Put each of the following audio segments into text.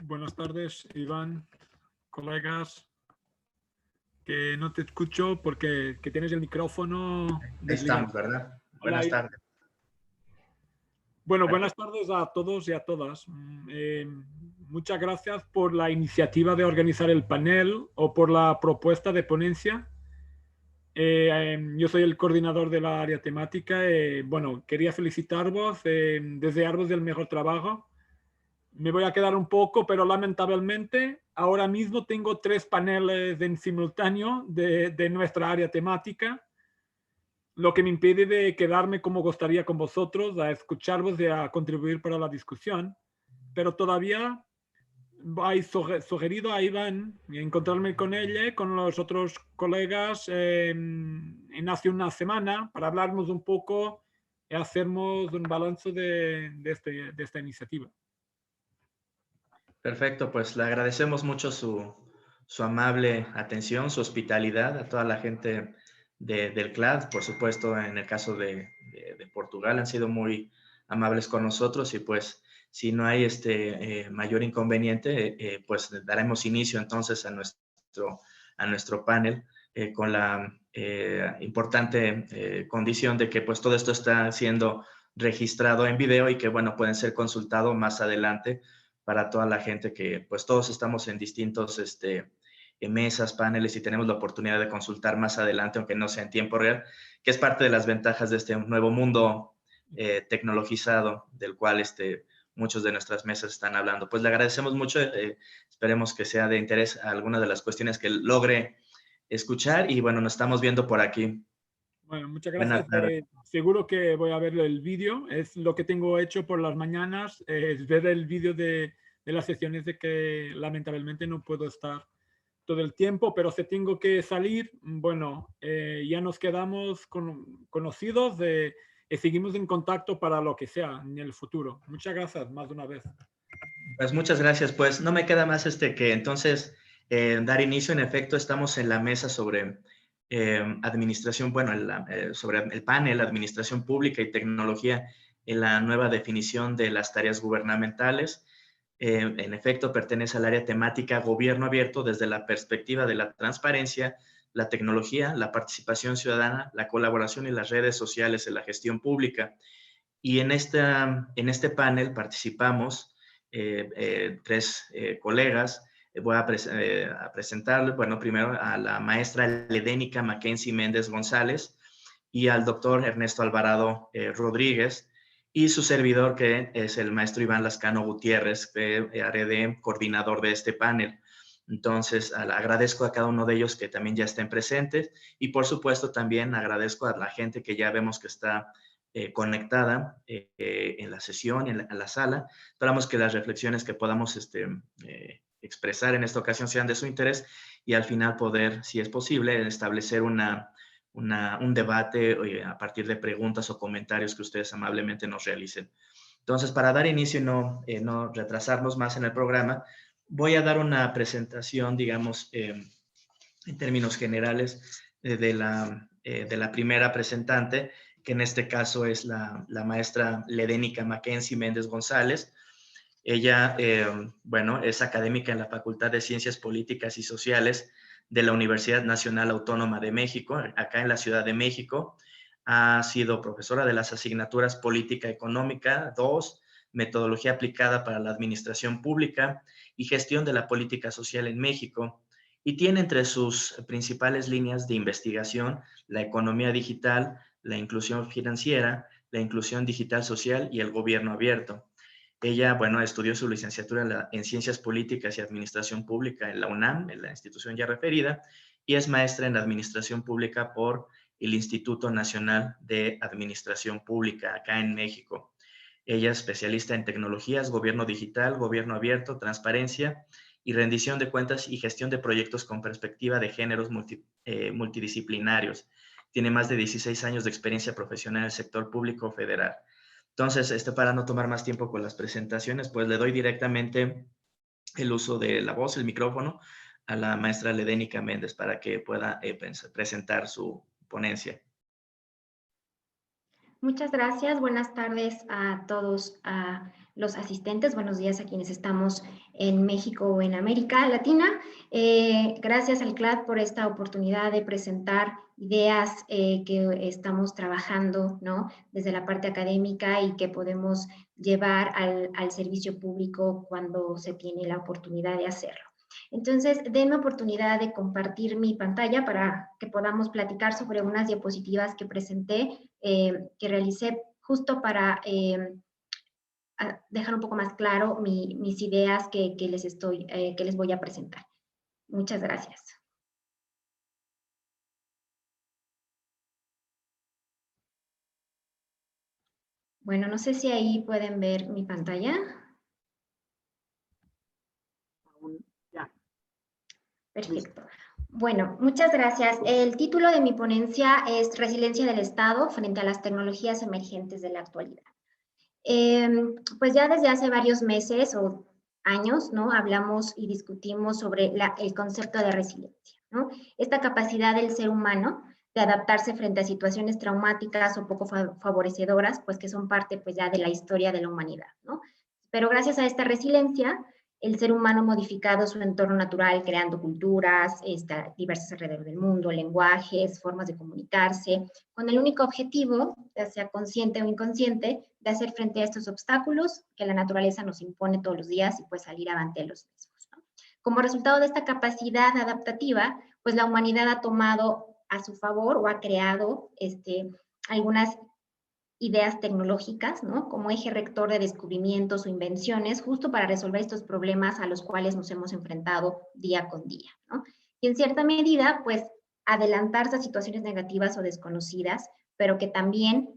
Buenas tardes, Iván, colegas, que no te escucho porque que tienes el micrófono Ahí desligado. estamos, ¿verdad? Hola, Buenas tardes. bueno, buenas Perfecto. tardes a todos y a todas. Muchas gracias por la iniciativa de organizar el panel o por la propuesta de ponencia. Yo soy el coordinador de la área temática. Bueno, quería felicitaros, desearos el mejor trabajo. Me voy a quedar un poco, pero lamentablemente ahora mismo tengo 3 paneles en simultáneo de nuestra área temática, lo que me impide de quedarme como gustaría con vosotros, a escucharos y a contribuir para la discusión. Pero todavía hay sugerido a Iván encontrarme con ella, con los otros colegas en hace una semana para hablarnos un poco y hacernos un balance de esta iniciativa. Perfecto, pues le agradecemos mucho su amable atención, su hospitalidad a toda la gente del CLAD. Por supuesto, en el caso de Portugal han sido muy amables con nosotros y pues si no hay mayor inconveniente, pues daremos inicio entonces a nuestro panel con la importante condición de que pues todo esto está siendo registrado en video y que bueno, pueden ser consultados más adelante para toda la gente que pues todos estamos en distintos en mesas, paneles y tenemos la oportunidad de consultar más adelante, aunque no sea en tiempo real, que es parte de las ventajas de este nuevo mundo tecnologizado del cual muchos de nuestras mesas están hablando. Pues le agradecemos mucho, esperemos que sea de interés a alguna de las cuestiones que logre escuchar y bueno, nos estamos viendo por aquí. Bueno, muchas Buenas gracias. tardes. Seguro que voy a ver el vídeo. Es lo que tengo hecho por las mañanas, es ver el vídeo de las sesiones de que lamentablemente no puedo estar todo el tiempo, pero si tengo que salir, bueno, ya nos quedamos conocidos y seguimos en contacto para lo que sea en el futuro. Muchas gracias más de una vez. Pues muchas gracias. Pues no me queda más que entonces dar inicio. En efecto, estamos en la mesa sobre administración, bueno, sobre el panel Administración Pública y Tecnología en la nueva definición de las tareas gubernamentales. En efecto, pertenece al área temática Gobierno Abierto desde la perspectiva de la transparencia, la tecnología, la participación ciudadana, la colaboración y las redes sociales en la gestión pública. Y en este panel participamos 3 colegas. Voy a presentarles, bueno, primero a la maestra Ledénica Mackenzie Méndez González y al doctor Ernesto Alvarado Rodríguez y su servidor, que es el maestro Iván Lascano Gutiérrez, que haré de coordinador de este panel. Entonces, agradezco a cada uno de ellos que también ya estén presentes y, por supuesto, también agradezco a la gente que ya vemos que está conectada en la sesión, en la sala. Esperamos que las reflexiones que podamos expresar en esta ocasión sean de su interés y al final poder, si es posible, establecer un debate a partir de preguntas o comentarios que ustedes amablemente nos realicen. Entonces, para dar inicio y no retrasarnos más en el programa, voy a dar una presentación, digamos, en términos generales de la primera presentante, que en este caso es la maestra Ledénica Mackenzie Méndez González. Ella, bueno, es académica en la Facultad de Ciencias Políticas y Sociales de la Universidad Nacional Autónoma de México, acá en la Ciudad de México. Ha sido profesora de las asignaturas Política Económica 2, Metodología aplicada para la Administración Pública y Gestión de la Política Social en México. Y tiene entre sus principales líneas de investigación la economía digital, la inclusión financiera, la inclusión digital social y el gobierno abierto. Ella, bueno, estudió su licenciatura en Ciencias Políticas y Administración Pública en la UNAM, en la institución ya referida, y es maestra en Administración Pública por el Instituto Nacional de Administración Pública, acá en México. Ella es especialista en tecnologías, gobierno digital, gobierno abierto, transparencia y rendición de cuentas y gestión de proyectos con perspectiva de géneros multidisciplinarios. Tiene más de 16 años de experiencia profesional en el sector público federal. Entonces, para no tomar más tiempo con las presentaciones, pues le doy directamente el uso de la voz, el micrófono, a la maestra Ledénica Méndez para que pueda presentar su ponencia. Muchas gracias. Buenas tardes a todos los asistentes, buenos días a quienes estamos en México o en América Latina. Gracias al CLAD por esta oportunidad de presentar ideas que estamos trabajando, ¿no?, desde la parte académica y que podemos llevar al servicio público cuando se tiene la oportunidad de hacerlo. Entonces, denme oportunidad de compartir mi pantalla para que podamos platicar sobre unas diapositivas que presenté, que realicé justo para dejar un poco más claro mis ideas que les voy a presentar. Muchas gracias. Bueno, no sé si ahí pueden ver mi pantalla. Perfecto. Bueno, muchas gracias. El título de mi ponencia es Resiliencia del Estado frente a las tecnologías emergentes de la actualidad. Pues ya desde hace varios meses o años, ¿no?, hablamos y discutimos sobre el concepto de resiliencia, ¿no? Esta capacidad del ser humano de adaptarse frente a situaciones traumáticas o poco favorecedoras, pues que son parte pues ya de la historia de la humanidad, ¿no? Pero gracias a esta resiliencia, el ser humano ha modificado su entorno natural, creando culturas diversas alrededor del mundo, lenguajes, formas de comunicarse, con el único objetivo, ya sea consciente o inconsciente, de hacer frente a estos obstáculos que la naturaleza nos impone todos los días y pues salir avante de los mismos, ¿no? Como resultado de esta capacidad adaptativa, pues la humanidad ha tomado a su favor o ha creado algunas ideas tecnológicas, ¿no?, como eje rector de descubrimientos o invenciones, justo para resolver estos problemas a los cuales nos hemos enfrentado día con día, ¿no? Y en cierta medida, pues, adelantarse a situaciones negativas o desconocidas, pero que también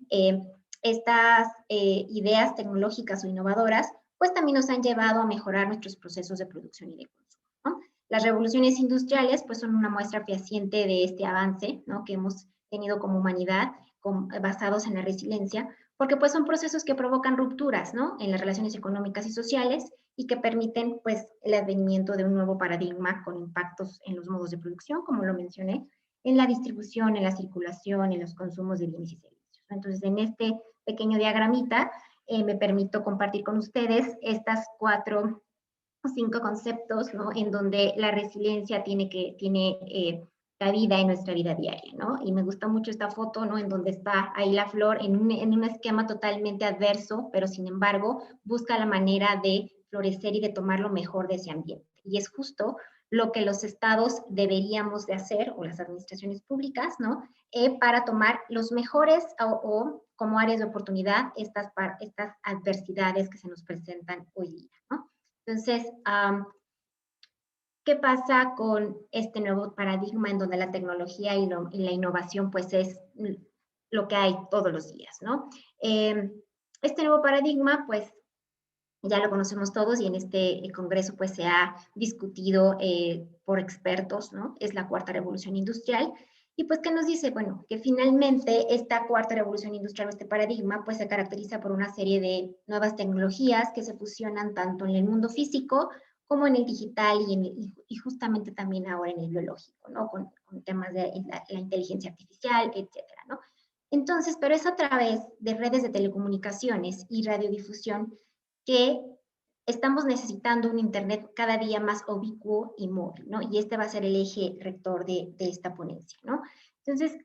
estas ideas tecnológicas o innovadoras, pues también nos han llevado a mejorar nuestros procesos de producción y de consumo, ¿no? Las revoluciones industriales, pues, son una muestra fehaciente de este avance, ¿no?, que hemos tenido como humanidad, basados en la resiliencia, porque pues son procesos que provocan rupturas, ¿no?, en las relaciones económicas y sociales y que permiten pues el advenimiento de un nuevo paradigma con impactos en los modos de producción, como lo mencioné, en la distribución, en la circulación, en los consumos de bienes y servicios. Entonces, en este pequeño diagramita me permito compartir con ustedes estas 4 o 5 conceptos, ¿no?, en donde la resiliencia tiene cabida en nuestra vida diaria, ¿no? Y me gusta mucho esta foto, ¿no?, en donde está ahí la flor en un esquema totalmente adverso, pero sin embargo busca la manera de florecer y de tomar lo mejor de ese ambiente. Y es justo lo que los estados deberíamos de hacer, o las administraciones públicas, ¿no?, para tomar los mejores o como áreas de oportunidad estas adversidades que se nos presentan hoy día, ¿no? Entonces, ¿qué pasa con este nuevo paradigma en donde la tecnología y la innovación pues es lo que hay todos los días, ¿no? Este nuevo paradigma pues ya lo conocemos todos y en este congreso pues se ha discutido por expertos, ¿no? Es la cuarta revolución industrial. Y pues, ¿qué nos dice? Bueno, que finalmente esta cuarta revolución industrial, este paradigma, pues se caracteriza por una serie de nuevas tecnologías que se fusionan tanto en el mundo físico como en el digital y justamente también ahora en el biológico, ¿no? Con temas de la inteligencia artificial, etcétera, ¿no? Entonces, pero es a través de redes de telecomunicaciones y radiodifusión que estamos necesitando un Internet cada día más ubicuo y móvil, ¿no? Y este va a ser el eje rector de esta ponencia, ¿no? Entonces,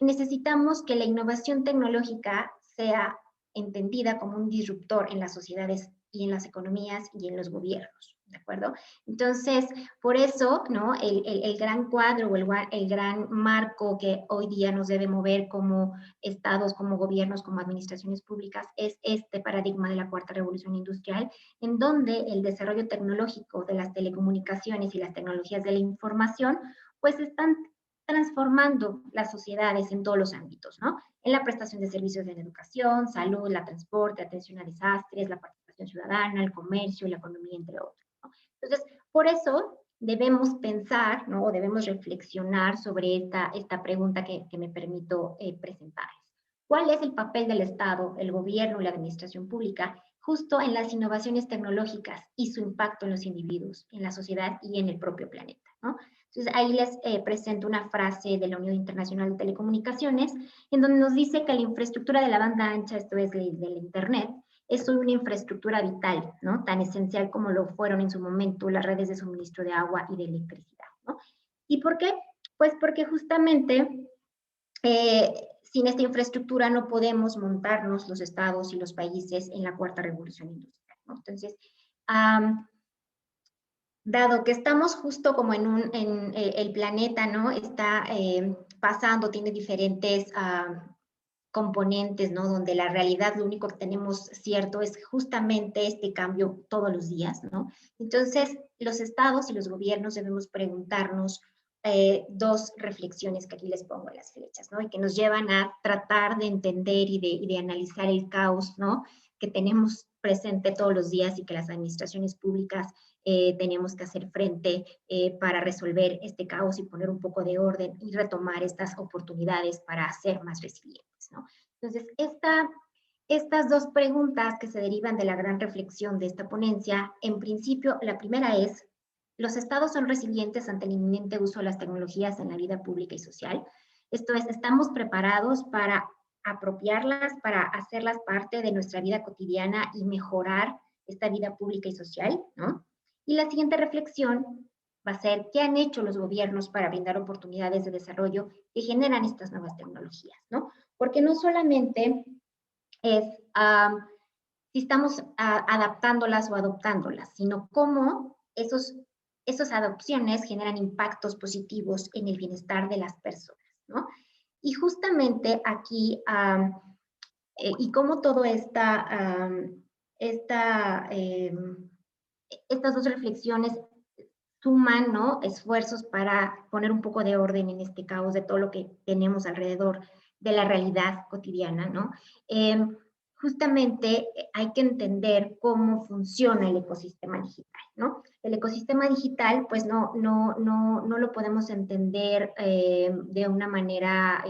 necesitamos que la innovación tecnológica sea entendida como un disruptor en las sociedades y en las economías y en los gobiernos, ¿de acuerdo? Entonces, por eso, ¿no?, el gran cuadro o el gran marco que hoy día nos debe mover como estados, como gobiernos, como administraciones públicas, es este paradigma de la cuarta revolución industrial, en donde el desarrollo tecnológico de las telecomunicaciones y las tecnologías de la información, pues están transformando las sociedades en todos los ámbitos, ¿no? En la prestación de servicios de educación, salud, la transporte, atención a desastres, la participación ciudadana, el comercio, la economía, entre otros, ¿no? Entonces, por eso debemos pensar, ¿no?, o debemos reflexionar sobre esta pregunta que me permito presentarles. ¿Cuál es el papel del Estado, el gobierno y la administración pública justo en las innovaciones tecnológicas y su impacto en los individuos, en la sociedad y en el propio planeta, ¿no? Entonces, ahí les presento una frase de la Unión Internacional de Telecomunicaciones, en donde nos dice que la infraestructura de la banda ancha, esto es del Internet, es una infraestructura vital, ¿no? Tan esencial como lo fueron en su momento las redes de suministro de agua y de electricidad, ¿no? ¿Y por qué? Pues porque justamente sin esta infraestructura no podemos montarnos los estados y los países en la cuarta revolución industrial, ¿no? Entonces, dado que estamos justo como en el planeta, ¿no? Está pasando, tiene diferentes componentes, ¿no? Donde la realidad, lo único que tenemos cierto es justamente este cambio todos los días, ¿no? Entonces, los estados y los gobiernos debemos preguntarnos dos reflexiones que aquí les pongo en las flechas, ¿no? Y que nos llevan a tratar de entender y de analizar el caos, ¿no? Que tenemos presente todos los días y que las administraciones públicas tenemos que hacer frente para resolver este caos y poner un poco de orden y retomar estas oportunidades para ser más resilientes, ¿no? Entonces, estas dos preguntas que se derivan de la gran reflexión de esta ponencia, en principio, la primera es, ¿los estados son resilientes ante el inminente uso de las tecnologías en la vida pública y social? Esto es, ¿estamos preparados para apropiarlas, para hacerlas parte de nuestra vida cotidiana y mejorar esta vida pública y social, ¿no? Y la siguiente reflexión va a ser, ¿qué han hecho los gobiernos para brindar oportunidades de desarrollo que generan estas nuevas tecnologías, ¿no? Porque no solamente es si estamos adaptándolas o adoptándolas, sino cómo esas adopciones generan impactos positivos en el bienestar de las personas, ¿no? Y justamente aquí, y cómo todo estas dos reflexiones suman, ¿no? Esfuerzos para poner un poco de orden en este caos de todo lo que tenemos alrededor de la realidad cotidiana, ¿no? Justamente hay que entender cómo funciona el ecosistema digital, ¿no? El ecosistema digital, pues no lo podemos entender de una manera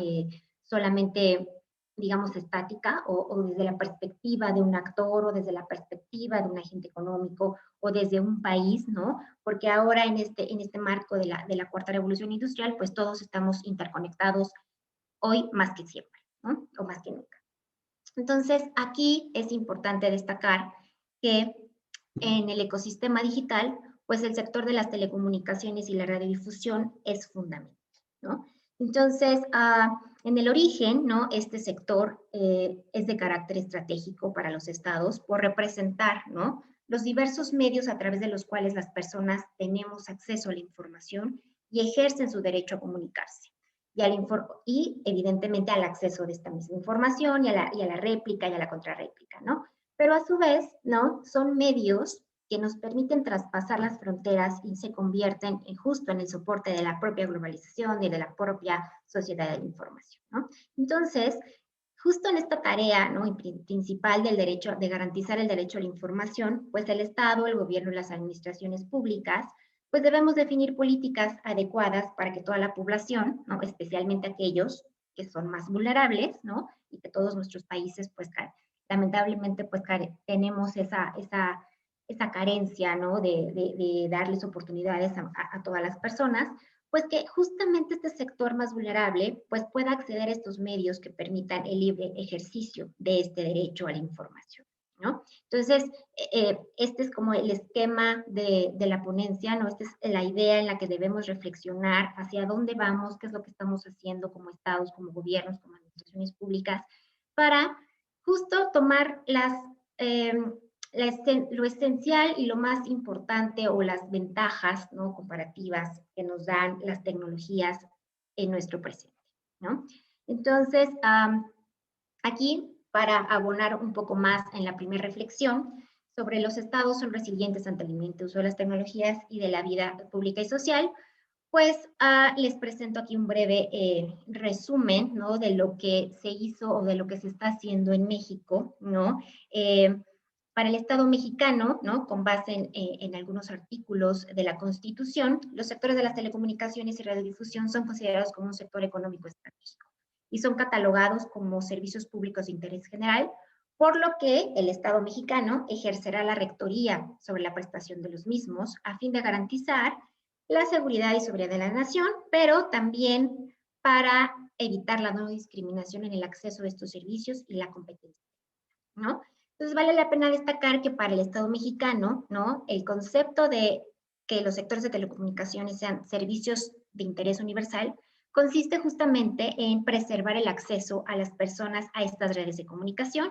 solamente, digamos, estática o desde la perspectiva de un actor o desde la perspectiva de un agente económico o desde un país, ¿no? Porque ahora en este marco de la cuarta revolución industrial, pues todos estamos interconectados hoy más que siempre, ¿no? O más que nunca. Entonces, aquí es importante destacar que en el ecosistema digital, pues el sector de las telecomunicaciones y la radiodifusión es fundamental, ¿no? Entonces, en el origen, ¿no? Este sector es de carácter estratégico para los estados por representar, ¿no? Los diversos medios a través de los cuales las personas tenemos acceso a la información y ejercen su derecho a comunicarse. Y evidentemente al acceso de esta misma información y a la réplica y a la contrarréplica, ¿no? Pero a su vez, ¿no? Son medios que nos permiten traspasar las fronteras y se convierten justo en el soporte de la propia globalización y de la propia sociedad de la información, ¿no? Entonces, justo en esta tarea, ¿no? Principal del derecho, de garantizar el derecho a la información, pues el Estado, el gobierno y las administraciones públicas pues debemos definir políticas adecuadas para que toda la población, ¿no? Especialmente aquellos que son más vulnerables, ¿no? Y que todos nuestros países, pues lamentablemente, pues tenemos esa carencia, ¿no? De darles oportunidades a todas las personas, pues que justamente este sector más vulnerable, pues pueda acceder a estos medios que permitan el libre ejercicio de este derecho a la información, ¿no? Entonces, este es como el esquema de la ponencia, ¿no? Esta es la idea en la que debemos reflexionar hacia dónde vamos, qué es lo que estamos haciendo como estados, como gobiernos, como administraciones públicas, para justo tomar lo esencial y lo más importante o las ventajas, ¿no? Comparativas que nos dan las tecnologías en nuestro presente, ¿no? Entonces, aquí, para abonar un poco más en la primera reflexión, sobre los estados son resilientes ante el inminente uso de las tecnologías y de la vida pública y social, pues les presento aquí un breve resumen, ¿no? De lo que se hizo o de lo que se está haciendo en México, ¿no? Para el Estado mexicano, ¿no? Con base en algunos artículos de la Constitución, los sectores de las telecomunicaciones y radiodifusión son considerados como un sector económico estratégico y son catalogados como servicios públicos de interés general, por lo que el Estado mexicano ejercerá la rectoría sobre la prestación de los mismos a fin de garantizar la seguridad y seguridad de la nación, pero también para evitar la no discriminación en el acceso a estos servicios y la competencia, ¿no? Entonces vale la pena destacar que para el Estado mexicano, ¿no? El concepto de que los sectores de telecomunicaciones sean servicios de interés universal consiste justamente en preservar el acceso a las personas a estas redes de comunicación.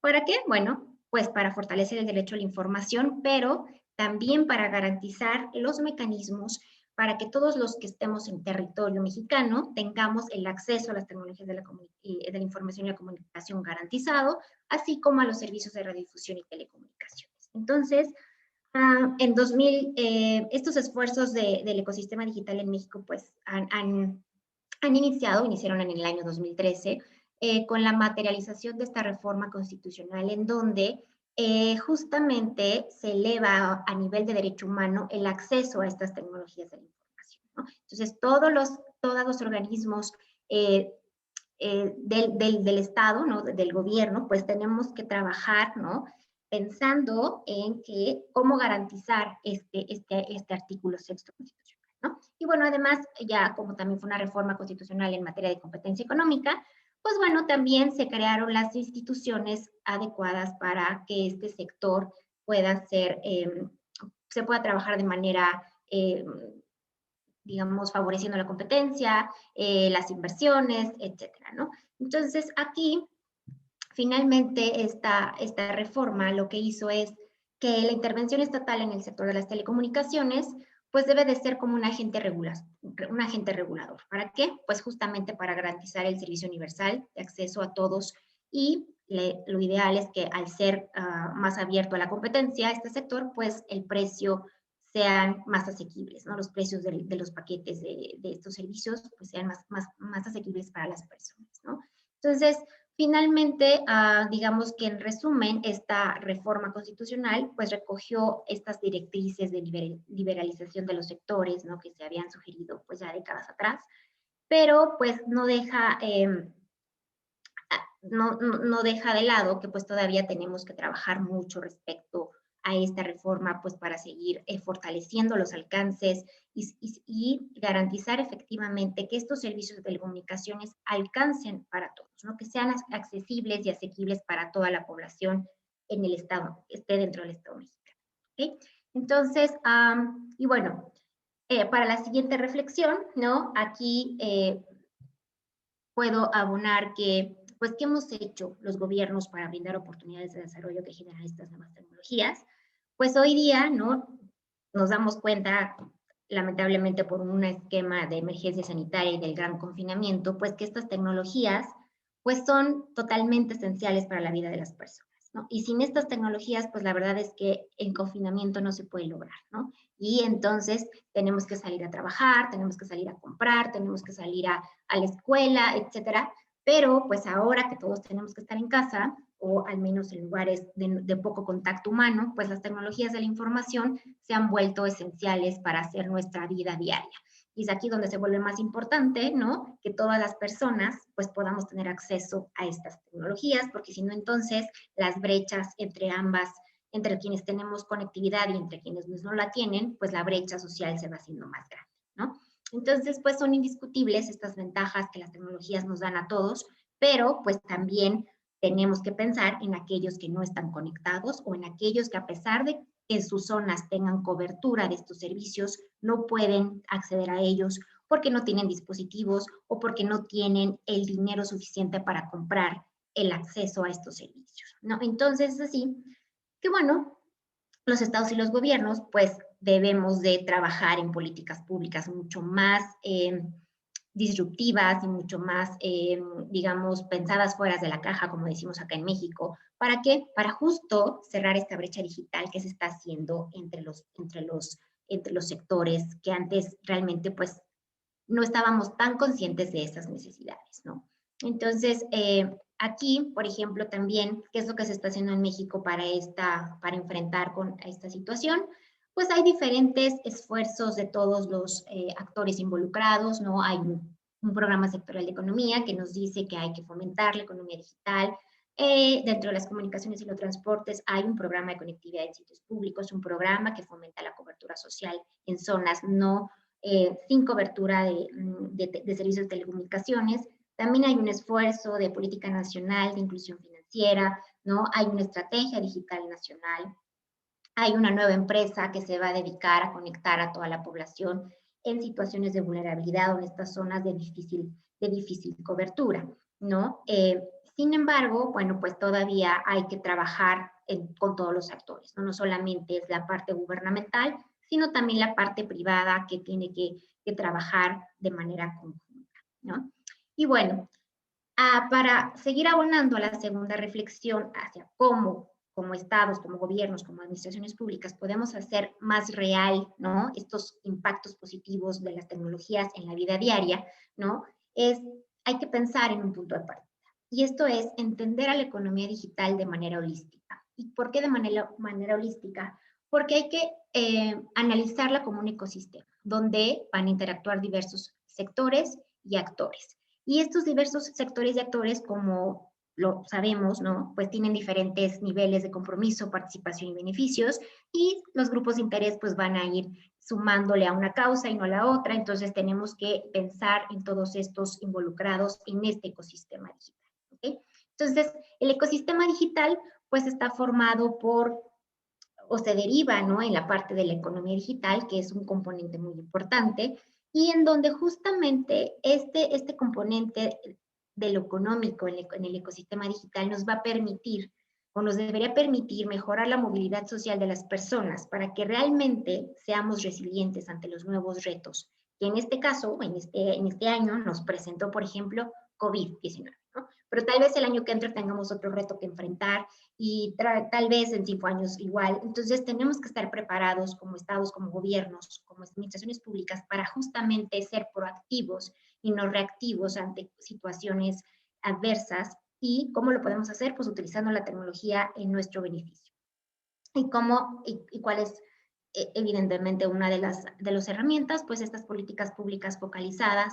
¿Para qué? Bueno, pues para fortalecer el derecho a la información, pero también para garantizar los mecanismos para que todos los que estemos en territorio mexicano tengamos el acceso a las tecnologías de la información y la comunicación garantizado, así como a los servicios de radiodifusión y telecomunicaciones. Entonces, en 2000, estos esfuerzos del ecosistema digital en México pues iniciaron en el año 2013 con la materialización de esta reforma constitucional en donde justamente se eleva a nivel de derecho humano el acceso a estas tecnologías de la información, ¿no? Entonces, todos los organismos del Estado, ¿no? Del gobierno, pues tenemos que trabajar, ¿no? Pensando en cómo garantizar este artículo sexto constitucional, ¿no? Y bueno, además, ya como también fue una reforma constitucional en materia de competencia económica, pues bueno, también se crearon las instituciones adecuadas para que este sector pueda se pueda trabajar de manera, digamos, favoreciendo la competencia, las inversiones, etcétera, ¿no? Entonces, aquí, finalmente, esta reforma lo que hizo es que la intervención estatal en el sector de las telecomunicaciones pues debe de ser como un agente regulador. ¿Para qué? Pues justamente para garantizar el servicio universal de acceso a todos y lo ideal es que al ser más abierto a la competencia, este sector, pues el precio sean más asequibles, ¿no? Los precios de los paquetes de estos servicios pues sean más asequibles para las personas, ¿no? Entonces, finalmente, digamos que en resumen, esta reforma constitucional pues recogió estas directrices de liberalización de los sectores, ¿no? Que se habían sugerido pues ya décadas atrás, pero pues no deja de lado que pues todavía tenemos que trabajar mucho respecto a esta reforma pues para seguir fortaleciendo los alcances y garantizar efectivamente que estos servicios de telecomunicaciones alcancen para todos, ¿no? Que sean accesibles y asequibles para toda la población en el Estado, que esté dentro del Estado mexicano. ¿Okay? Entonces, y bueno, para la siguiente reflexión, ¿no? Aquí puedo abonar que pues, ¿qué hemos hecho los gobiernos para brindar oportunidades de desarrollo que generan estas nuevas tecnologías? Pues hoy día, ¿no? Nos damos cuenta, lamentablemente por un esquema de emergencia sanitaria y del gran confinamiento, pues que estas tecnologías, pues son totalmente esenciales para la vida de las personas, ¿no? Y sin estas tecnologías, pues la verdad es que el confinamiento no se puede lograr, ¿no? Y entonces tenemos que salir a trabajar, tenemos que salir a comprar, tenemos que salir a la escuela, etcétera. Pero pues ahora que todos tenemos que estar en casa, o al menos en lugares de poco contacto humano, pues las tecnologías de la información se han vuelto esenciales para hacer nuestra vida diaria. Y es aquí donde se vuelve más importante, ¿no? Que todas las personas pues podamos tener acceso a estas tecnologías, porque si no entonces las brechas entre quienes tenemos conectividad y entre quienes no la tienen, pues la brecha social se va haciendo más grande, ¿no? Entonces, pues son indiscutibles estas ventajas que las tecnologías nos dan a todos, pero pues también tenemos que pensar en aquellos que no están conectados o en aquellos que a pesar de que sus zonas tengan cobertura de estos servicios, no pueden acceder a ellos porque no tienen dispositivos o porque no tienen el dinero suficiente para comprar el acceso a estos servicios, ¿no? Entonces, así que bueno, los estados y los gobiernos, pues debemos de trabajar en políticas públicas mucho más disruptivas y mucho más, digamos, pensadas fuera de la caja, como decimos acá en México. ¿Para qué? Para justo cerrar esta brecha digital que se está haciendo entre los sectores que antes realmente, pues, no estábamos tan conscientes de esas necesidades, ¿no? Entonces, aquí, por ejemplo, también, ¿qué es lo que se está haciendo en México para enfrentar con esta situación? Pues hay diferentes esfuerzos de todos los actores involucrados, ¿no? Hay un programa sectorial de economía que nos dice que hay que fomentar la economía digital. Dentro de las comunicaciones y los transportes hay un programa de conectividad en sitios públicos, un programa que fomenta la cobertura social en zonas sin cobertura de servicios de telecomunicaciones. También hay un esfuerzo de política nacional de inclusión financiera financiera, ¿no? Hay una estrategia digital nacional, hay una nueva empresa que se va a dedicar a conectar a toda la población en situaciones de vulnerabilidad o en estas zonas de difícil cobertura, ¿no? Sin embargo, bueno, pues todavía hay que trabajar con todos los actores, ¿no? No solamente es la parte gubernamental, sino también la parte privada que tiene que trabajar de manera conjunta, ¿no? Y bueno, para seguir abonando a la segunda reflexión hacia cómo, como estados, como gobiernos, como administraciones públicas, podemos hacer más real, ¿no?, estos impactos positivos de las tecnologías en la vida diaria, ¿no? Hay que pensar en un punto de partida. Y esto es entender a la economía digital de manera holística. ¿Y por qué de manera holística? Porque hay que analizarla como un ecosistema, donde van a interactuar diversos sectores y actores. Y estos diversos sectores y actores, como lo sabemos, ¿no?, pues tienen diferentes niveles de compromiso, participación y beneficios, y los grupos de interés pues van a ir sumándole a una causa y no a la otra. Entonces tenemos que pensar en todos estos involucrados en este ecosistema digital, ¿okay? Entonces, el ecosistema digital pues está formado por, o se deriva, ¿no?, en la parte de la economía digital, que es un componente muy importante, y en donde justamente este componente de lo económico en el ecosistema digital nos va a permitir, o nos debería permitir, mejorar la movilidad social de las personas para que realmente seamos resilientes ante los nuevos retos, que en este caso, en este año, nos presentó, por ejemplo, COVID-19, ¿no? Pero tal vez el año que entra tengamos otro reto que enfrentar, y tal vez en 5 años igual. Entonces tenemos que estar preparados como estados, como gobiernos, como administraciones públicas, para justamente ser proactivos y no reactivos ante situaciones adversas. ¿Y cómo lo podemos hacer? Pues utilizando la tecnología en nuestro beneficio. ¿Y cuál es evidentemente una de las herramientas? Pues estas políticas públicas focalizadas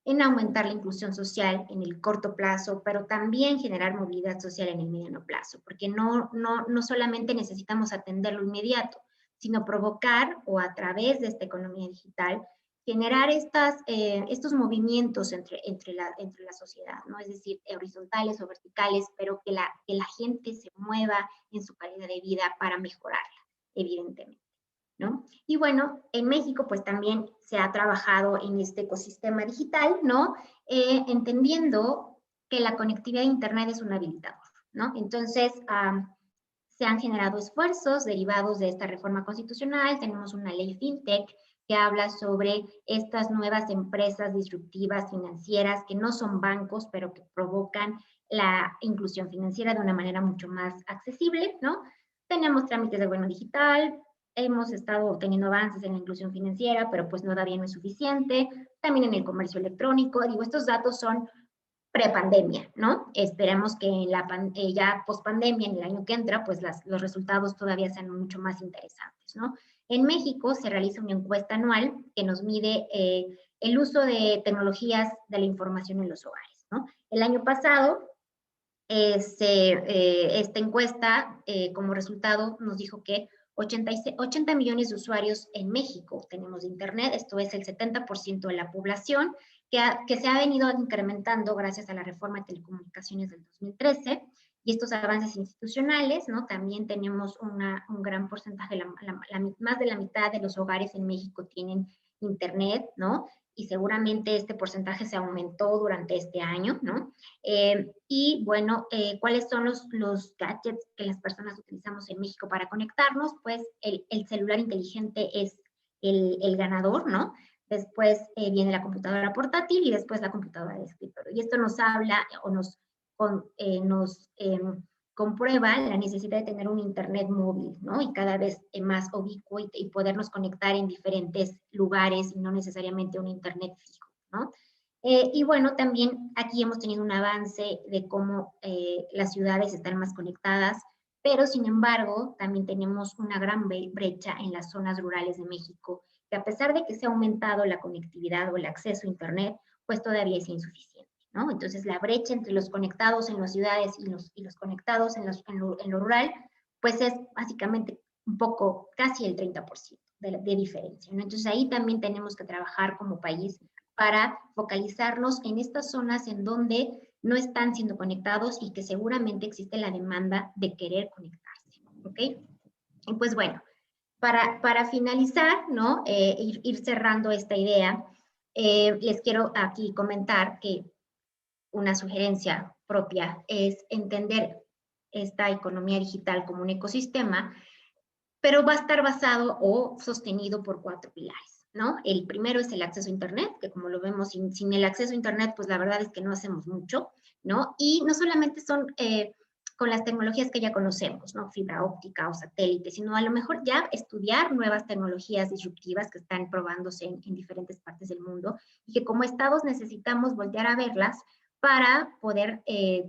en aumentar la inclusión social en el corto plazo, pero también generar movilidad social en el mediano plazo, porque no solamente necesitamos atender lo inmediato, sino provocar, o a través de esta economía digital, generar estos movimientos entre la sociedad, ¿no? Es decir, horizontales o verticales, pero que la gente se mueva en su calidad de vida para mejorarla, evidentemente, ¿no? Y bueno, en México pues también se ha trabajado en este ecosistema digital, ¿no? Entendiendo que la conectividad a Internet es un habilitador, ¿no? Entonces, se han generado esfuerzos derivados de esta reforma constitucional. Tenemos una ley FinTech que habla sobre estas nuevas empresas disruptivas financieras que no son bancos, pero que provocan la inclusión financiera de una manera mucho más accesible, ¿no? Tenemos trámites de gobierno digital, hemos estado teniendo avances en la inclusión financiera, pero pues todavía no es suficiente. También en el comercio electrónico. Digo, estos datos son prepandemia, ¿no? Esperemos que ya pospandemia, en el año que entra, pues los resultados todavía sean mucho más interesantes, ¿no? En México se realiza una encuesta anual que nos mide el uso de tecnologías de la información en los hogares, ¿no? El año pasado, esta encuesta, como resultado, nos dijo que 80 millones de usuarios en México tenemos de Internet. Esto es el 70% de la población, que se ha venido incrementando gracias a la reforma de telecomunicaciones del 2013 y estos avances institucionales, ¿no? También tenemos un gran porcentaje, más de la mitad de los hogares en México tienen Internet, ¿no? Y seguramente este porcentaje se aumentó durante este año, ¿no? Y bueno, ¿cuáles son los gadgets que las personas utilizamos en México para conectarnos? Pues el celular inteligente es el ganador, ¿no? Después viene la computadora portátil y después la computadora de escritorio. Y esto nos habla o nos comprueba la necesidad de tener un Internet móvil, ¿no? Y cada vez más ubicuo y podernos conectar en diferentes lugares y no necesariamente un Internet fijo, ¿no? Y bueno, también aquí hemos tenido un avance de cómo las ciudades están más conectadas, pero sin embargo también tenemos una gran brecha en las zonas rurales de México, que a pesar de que se ha aumentado la conectividad o el acceso a Internet, pues todavía es insuficiente, ¿no? Entonces la brecha entre los conectados en las ciudades y los conectados en lo rural, pues es básicamente un poco, casi el 30% de diferencia, ¿no? Entonces ahí también tenemos que trabajar como país para focalizarnos en estas zonas en donde no están siendo conectados y que seguramente existe la demanda de querer conectarse, ¿ok? Y pues bueno, para finalizar, ¿no? Ir cerrando esta idea, les quiero aquí comentar que una sugerencia propia es entender esta economía digital como un ecosistema, pero va a estar basado o sostenido por 4 pilares, ¿no? El primero es el acceso a Internet, que como lo vemos, sin el acceso a Internet, pues la verdad es que no hacemos mucho, ¿no? Y no solamente son con las tecnologías que ya conocemos, ¿no? Fibra óptica o satélite, sino a lo mejor ya estudiar nuevas tecnologías disruptivas que están probándose en diferentes partes del mundo y que como estados necesitamos voltear a verlas para poder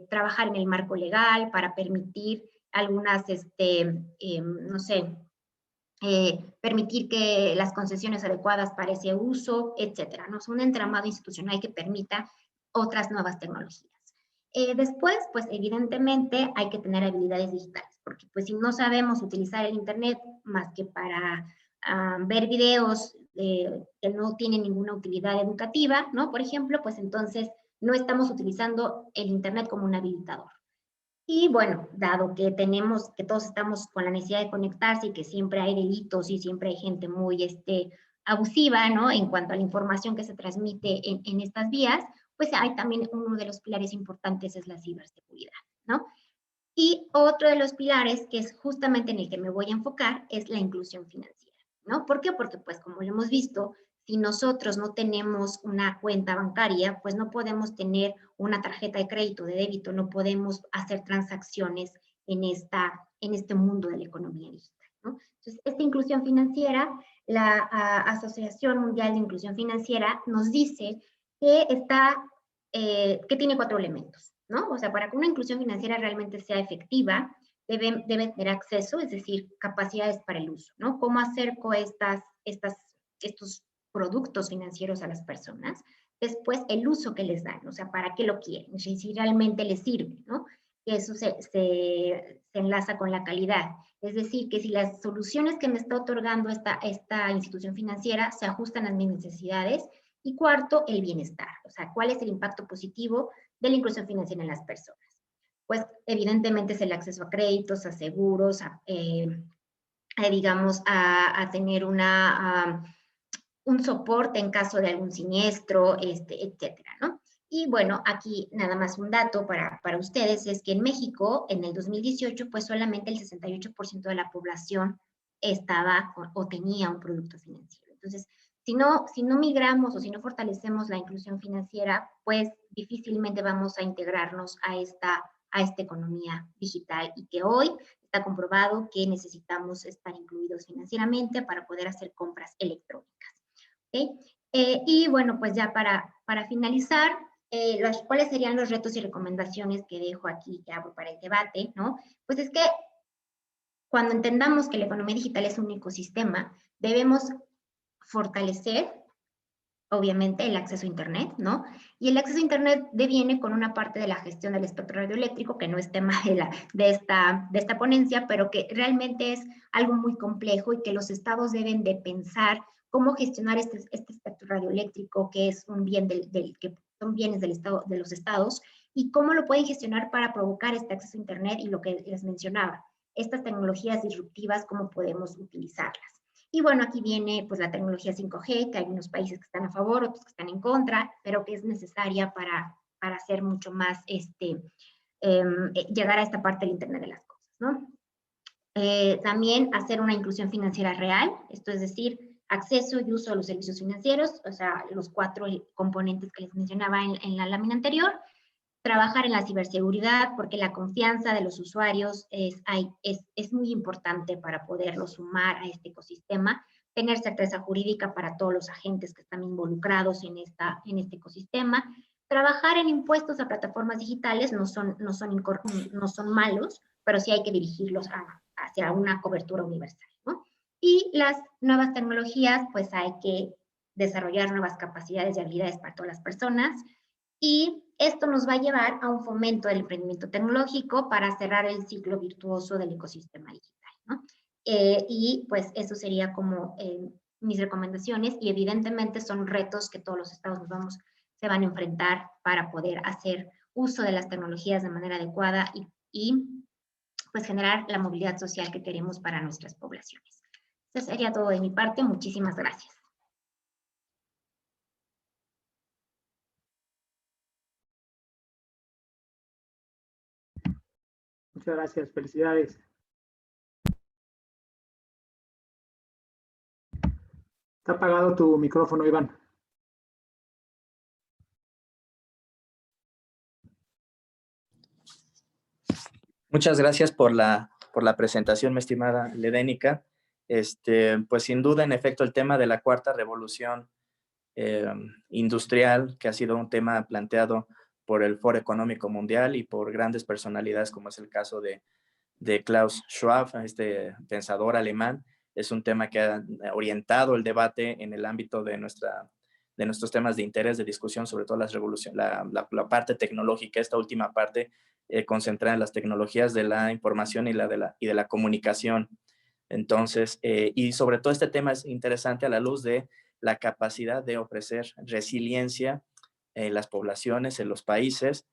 trabajar en el marco legal, para permitir algunas, no sé, permitir que las concesiones adecuadas para ese uso, etcétera, ¿no? Es un entramado institucional que permita otras nuevas tecnologías. Después, pues evidentemente hay que tener habilidades digitales, porque pues si no sabemos utilizar el Internet más que para ver videos que no tienen ninguna utilidad educativa, ¿no? Por ejemplo, pues entonces no estamos utilizando el Internet como un habilitador. Y bueno, dado que que todos estamos con la necesidad de conectarse y que siempre hay delitos y siempre hay gente muy abusiva, ¿no? En cuanto a la información que se transmite en estas vías, pues hay también uno de los pilares importantes es la ciberseguridad, ¿no? Y otro de los pilares, que es justamente en el que me voy a enfocar, es la inclusión financiera, ¿no? ¿Por qué? Porque pues como lo hemos visto, si nosotros no tenemos una cuenta bancaria, pues no podemos tener una tarjeta de crédito, de débito, no podemos hacer transacciones en este mundo de la economía digital, ¿no? Entonces, esta inclusión financiera, la Asociación Mundial de Inclusión Financiera nos dice que que tiene 4 elementos, ¿no? O sea, para que una inclusión financiera realmente sea efectiva, debe tener acceso, es decir, capacidades para el uso, ¿no? ¿Cómo acerco estos productos financieros a las personas? Después, el uso que les dan, o sea, ¿para qué lo quieren? Si realmente les sirve, ¿no? Que eso se enlaza con la calidad. Es decir, que si las soluciones que me está otorgando esta institución financiera se ajustan a mis necesidades. Y cuarto, el bienestar, o sea, ¿cuál es el impacto positivo de la inclusión financiera en las personas? Pues evidentemente es el acceso a créditos, a seguros, digamos, a tener un soporte en caso de algún siniestro, etcétera, ¿no? Y bueno, aquí nada más un dato para ustedes es que en México, en el 2018, pues solamente el 68% de la población estaba o tenía un producto financiero. Entonces, si no migramos o si no fortalecemos la inclusión financiera, pues difícilmente vamos a integrarnos a esta economía digital y que hoy está comprobado que necesitamos estar incluidos financieramente para poder hacer compras electrónicas. ¿Okay? Y bueno, pues ya para finalizar, ¿cuáles serían los retos y recomendaciones que dejo aquí, que abro para el debate, ¿no? Pues es que cuando entendamos que la economía digital es un ecosistema, debemos fortalecer, obviamente, el acceso a Internet, ¿no? Y el acceso a Internet deviene con una parte de la gestión del espectro radioeléctrico, que no es tema de esta ponencia, pero que realmente es algo muy complejo y que los estados deben de pensar cómo gestionar este espectro radioeléctrico, que es un bien que son bienes de los estados, y cómo lo pueden gestionar para provocar este acceso a Internet y lo que les mencionaba, estas tecnologías disruptivas, cómo podemos utilizarlas. Y bueno, aquí viene pues la tecnología 5G, que hay unos países que están a favor, otros que están en contra, pero que es necesaria para hacer mucho más, llegar a esta parte del Internet de las cosas, ¿no? También hacer una inclusión financiera real, esto es decir, acceso y uso a los servicios financieros, o sea, los 4 componentes que les mencionaba en la lámina anterior. Trabajar en la ciberseguridad, porque la confianza de los usuarios es muy importante para poderlo sumar a este ecosistema. Tener certeza jurídica para todos los agentes que están involucrados en este ecosistema. Trabajar en impuestos a plataformas digitales no son malos, pero sí hay que dirigirlos hacia una cobertura universal, ¿no? Y las nuevas tecnologías, pues hay que desarrollar nuevas capacidades y habilidades para todas las personas. Y esto nos va a llevar a un fomento del emprendimiento tecnológico para cerrar el ciclo virtuoso del ecosistema digital, ¿no? Y pues eso sería como mis recomendaciones y evidentemente son retos que todos los estados se van a enfrentar para poder hacer uso de las tecnologías de manera adecuada y pues generar la movilidad social que queremos para nuestras poblaciones. Eso sería todo de mi parte. Muchísimas gracias. Muchas gracias, felicidades. Está apagado tu micrófono, Iván. Muchas gracias por la presentación, mi estimada Ledenica. Pues sin duda, en efecto, el tema de la cuarta revolución industrial, que ha sido un tema planteado por el Foro Económico Mundial y por grandes personalidades, como es el caso de Klaus Schwab, este pensador alemán, es un tema que ha orientado el debate en el ámbito de nuestros temas de interés, de discusión, sobre todo la parte tecnológica, esta última parte concentrada en las tecnologías de la información y de la comunicación. Entonces, y sobre todo este tema es interesante a la luz de la capacidad de ofrecer resiliencia en las poblaciones, en los países,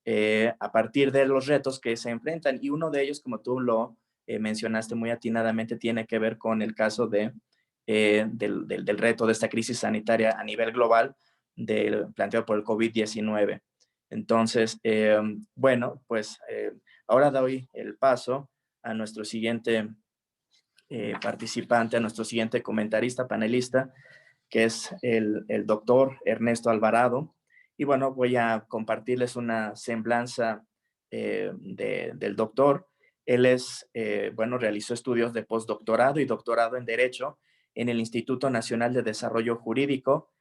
a partir de los retos que se enfrentan. Y uno de ellos, como tú lo mencionaste muy atinadamente, tiene que ver con el caso del reto de esta crisis sanitaria a nivel global planteado por el COVID-19. Entonces, bueno, pues ahora doy el paso a nuestro siguiente participante, a nuestro siguiente comentarista, panelista, que es el doctor Ernesto Alvarado. Y bueno, voy a compartirles una semblanza del doctor. Él realizó estudios de postdoctorado y doctorado en Derecho en el Instituto Nacional de Desarrollo Jurídico.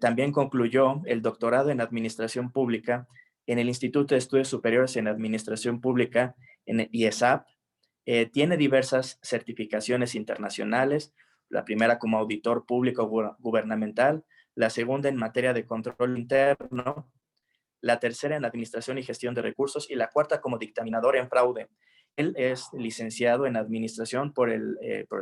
También concluyó el doctorado en Administración Pública en el Instituto de Estudios Superiores en Administración Pública, en el IESAP. Tiene diversas certificaciones internacionales, la primera como auditor público gubernamental, la segunda en materia de control interno, la tercera en administración y gestión de recursos y la cuarta como dictaminador en fraude. Él es licenciado en administración por el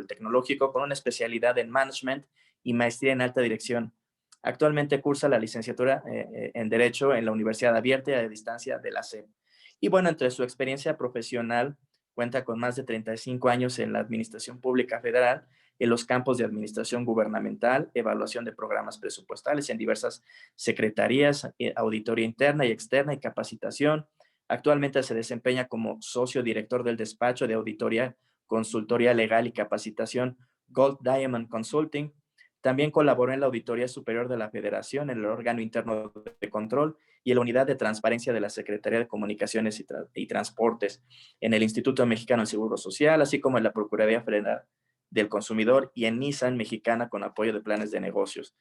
Tecnológico con una especialidad en management y maestría en alta dirección. Actualmente cursa la licenciatura en Derecho en la Universidad Abierta y a Distancia de la SEP. Y bueno, entre su experiencia profesional, cuenta con más de 35 años en la Administración Pública Federal, en los campos de administración gubernamental, evaluación de programas presupuestales en diversas secretarías, auditoría interna y externa y capacitación. Actualmente se desempeña como socio director del despacho de auditoría, consultoría legal y capacitación Gold Diamond Consulting. También colaboró en la Auditoría Superior de la Federación, en el órgano interno de control y en la Unidad de Transparencia de la Secretaría de Comunicaciones y Transportes, en el Instituto Mexicano del Seguro Social, así como en la Procuraduría Federal del Consumidor y en Nissan Mexicana con apoyo de planes de negocios.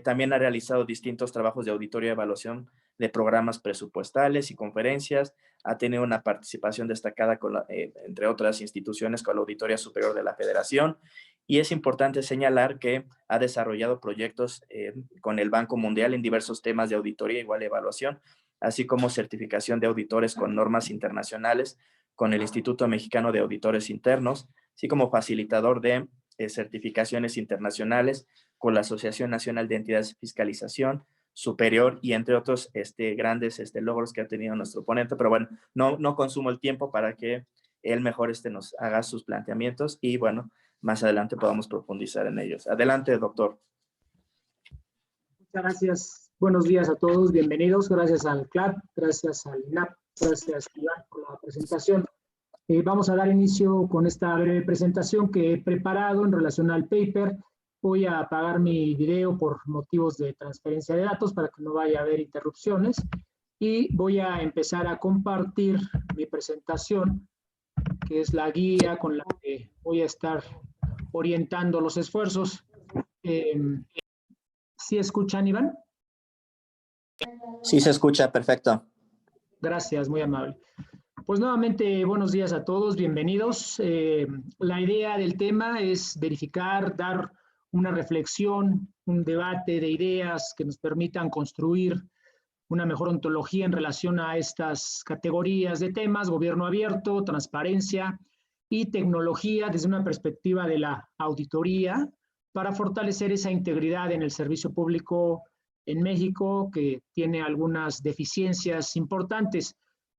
También ha realizado distintos trabajos de auditoría y evaluación de programas presupuestales y conferencias. Ha tenido una participación destacada entre otras instituciones con la Auditoría Superior de la Federación. Y es importante señalar que ha desarrollado proyectos con el Banco Mundial en diversos temas de auditoría igual evaluación, así como certificación de auditores con normas internacionales con el Instituto Mexicano de Auditores Internos, así como facilitador de certificaciones internacionales con la Asociación Nacional de Entidades de Fiscalización Superior y entre otros grandes logros que ha tenido nuestro ponente. Pero bueno, no consumo el tiempo para que él mejor nos haga sus planteamientos y bueno, más adelante podamos profundizar en ellos. Adelante, doctor. Muchas gracias. Buenos días a todos. Bienvenidos. Gracias al CLAP, gracias al INAP, gracias Iván por la presentación. Vamos a dar inicio con esta breve presentación que he preparado en relación al paper. Voy a apagar mi video por motivos de transferencia de datos para que no vaya a haber interrupciones. Y voy a empezar a compartir mi presentación, que es la guía con la que voy a estar orientando los esfuerzos. ¿Sí escuchan, Iván? Sí, se escucha, perfecto. Gracias, muy amable. Pues nuevamente, buenos días a todos, bienvenidos. La idea del tema es verificar, dar una reflexión, un debate de ideas que nos permitan construir una mejor ontología en relación a estas categorías de temas: gobierno abierto, transparencia y tecnología desde una perspectiva de la auditoría, para fortalecer esa integridad en el servicio público en México que tiene algunas deficiencias importantes.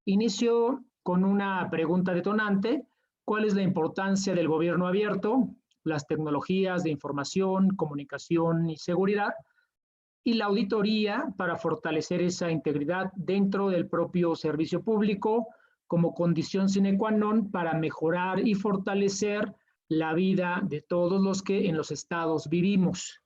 Inicio con una pregunta detonante. ¿Cuál es la importancia del gobierno abierto, las tecnologías de información, comunicación y seguridad, y la auditoría para fortalecer esa integridad dentro del propio servicio público como condición sine qua non para mejorar y fortalecer la vida de todos los que en los estados vivimos?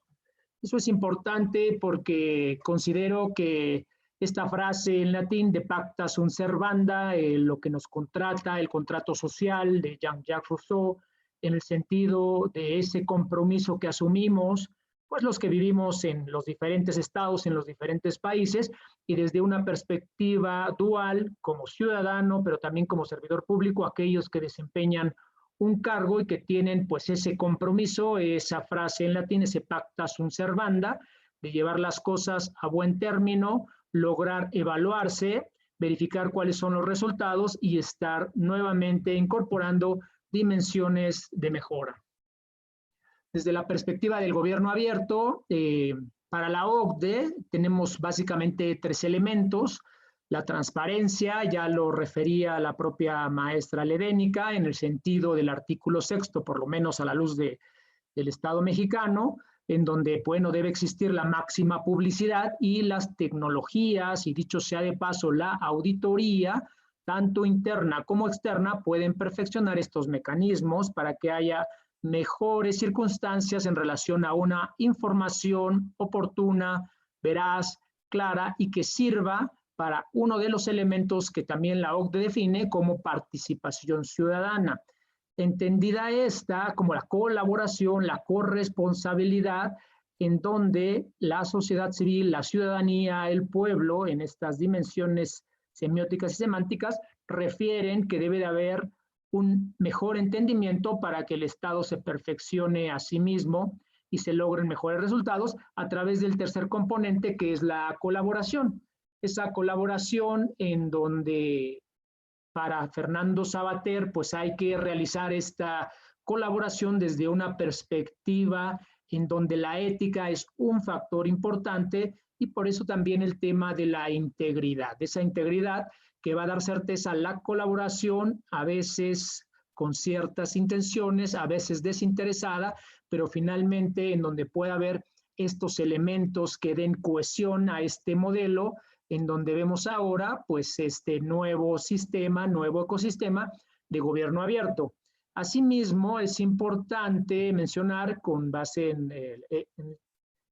Eso es importante porque considero que esta frase en latín de pacta sunt servanda, lo que nos contrata, el contrato social de Jean-Jacques Rousseau, en el sentido de ese compromiso que asumimos, pues los que vivimos en los diferentes estados, en los diferentes países, y desde una perspectiva dual, como ciudadano, pero también como servidor público, aquellos que desempeñan un cargo y que tienen pues ese compromiso, esa frase en latín, ese pacta sunt servanda, de llevar las cosas a buen término, lograr evaluarse, verificar cuáles son los resultados y estar nuevamente incorporando dimensiones de mejora. Desde la perspectiva del gobierno abierto, para la OCDE tenemos básicamente 3 elementos. La transparencia, ya lo refería la propia maestra Levénica, en el sentido del artículo 6º, por lo menos a la luz del Estado mexicano, en donde, bueno, debe existir la máxima publicidad y las tecnologías, y dicho sea de paso, la auditoría, tanto interna como externa, pueden perfeccionar estos mecanismos para que haya mejores circunstancias en relación a una información oportuna, veraz, clara y que sirva para uno de los elementos que también la OCDE define como participación ciudadana. Entendida esta como la colaboración, la corresponsabilidad, en donde la sociedad civil, la ciudadanía, el pueblo, en estas dimensiones semióticas y semánticas, refieren que debe de haber un mejor entendimiento para que el Estado se perfeccione a sí mismo y se logren mejores resultados a través del tercer componente, que es la colaboración. Esa colaboración en donde para Fernando Savater pues hay que realizar esta colaboración desde una perspectiva en donde la ética es un factor importante y por eso también el tema de la integridad, esa integridad que va a dar certeza a la colaboración, a veces con ciertas intenciones, a veces desinteresada, pero finalmente en donde pueda haber estos elementos que den cohesión a este modelo, en donde vemos ahora pues este nuevo sistema, nuevo ecosistema de gobierno abierto. Asimismo, es importante mencionar, con base en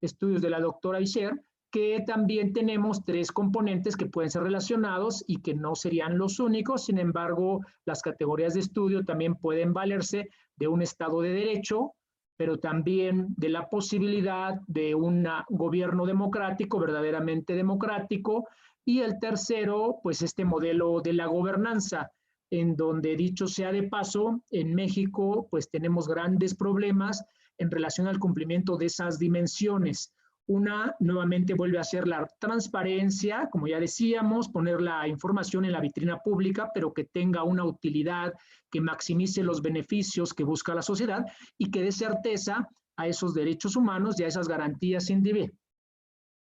estudios de la doctora Isher, que también tenemos 3 componentes que pueden ser relacionados y que no serían los únicos. Sin embargo, las categorías de estudio también pueden valerse de un Estado de Derecho, pero también de la posibilidad de un gobierno democrático, verdaderamente democrático, y el tercero, pues este modelo de la gobernanza, en donde, dicho sea de paso, en México pues tenemos grandes problemas en relación al cumplimiento de esas dimensiones. Una, nuevamente, vuelve a ser la transparencia, como ya decíamos, poner la información en la vitrina pública, pero que tenga una utilidad, que maximice los beneficios que busca la sociedad y que dé certeza a esos derechos humanos y a esas garantías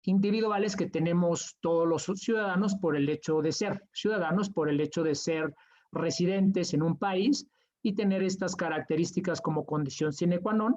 individuales que tenemos todos los ciudadanos por el hecho de ser ciudadanos, por el hecho de ser residentes en un país y tener estas características como condición sine qua non,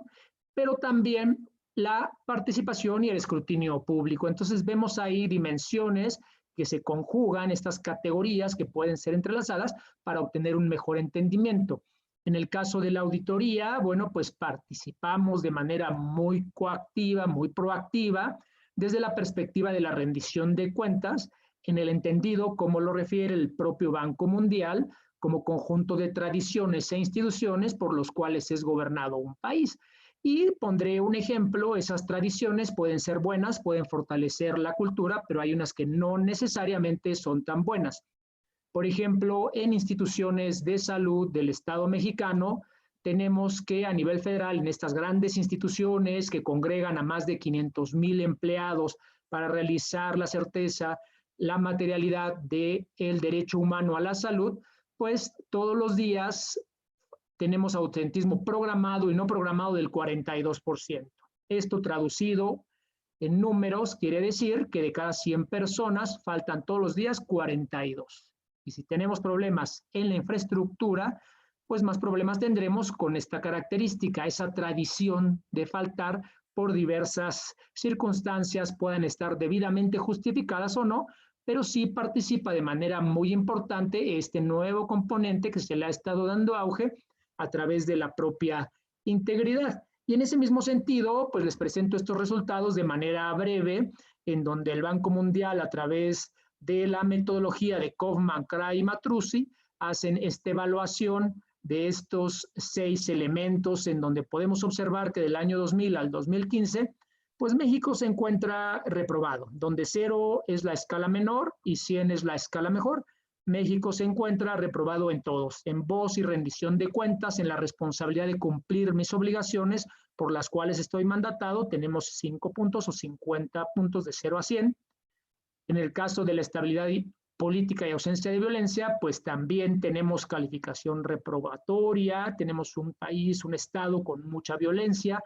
pero también la participación y el escrutinio público. Entonces vemos ahí dimensiones que se conjugan, estas categorías que pueden ser entrelazadas para obtener un mejor entendimiento. En el caso de la auditoría, bueno, pues participamos de manera muy coactiva, muy proactiva, desde la perspectiva de la rendición de cuentas, en el entendido, como lo refiere el propio Banco Mundial, como conjunto de tradiciones e instituciones por los cuales es gobernado un país. Y pondré un ejemplo, esas tradiciones pueden ser buenas, pueden fortalecer la cultura, pero hay unas que no necesariamente son tan buenas. Por ejemplo, en instituciones de salud del Estado mexicano, tenemos que a nivel federal, en estas grandes instituciones que congregan a más de 500,000 empleados para realizar la certeza, la materialidad del derecho humano a la salud, pues todos los días tenemos ausentismo programado y no programado del 42%. Esto traducido En números quiere decir que de cada 100 personas faltan todos los días 42. Y si tenemos problemas en la infraestructura, pues más problemas tendremos con esta característica, esa tradición de faltar por diversas circunstancias, puedan estar debidamente justificadas o no, pero sí participa de manera muy importante este nuevo componente que se le ha estado dando auge a través de la propia integridad. Y en ese mismo sentido, pues les presento estos resultados de manera breve, en donde el Banco Mundial, a través de la metodología de Kaufman, Cray y Matruzzi, hacen esta evaluación de estos 6 elementos, en donde podemos observar que del año 2000 al 2015, pues México se encuentra reprobado, donde 0 es la escala menor y 100 es la escala mejor. México se encuentra reprobado en todos, en voz y rendición de cuentas, en la responsabilidad de cumplir mis obligaciones por las cuales estoy mandatado, tenemos 5 puntos o 50 puntos de 0 a 100. En el caso de la estabilidad política y ausencia de violencia, pues también tenemos calificación reprobatoria, tenemos un país, un estado con mucha violencia,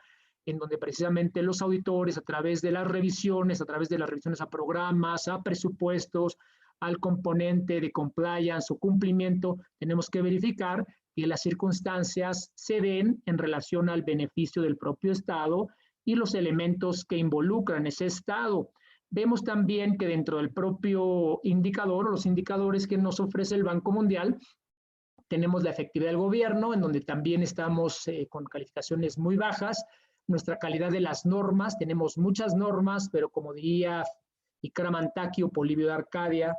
en donde precisamente los auditores, a través de las revisiones a programas, a presupuestos, al componente de compliance o cumplimiento, tenemos que verificar que las circunstancias se den en relación al beneficio del propio Estado y los elementos que involucran ese Estado. Vemos también que dentro del propio indicador, los indicadores que nos ofrece el Banco Mundial, tenemos la efectividad del gobierno, en donde también estamos con calificaciones muy bajas. Nuestra calidad de las normas, tenemos muchas normas, pero como diría Ikram Antaki o Polibio de Arcadia,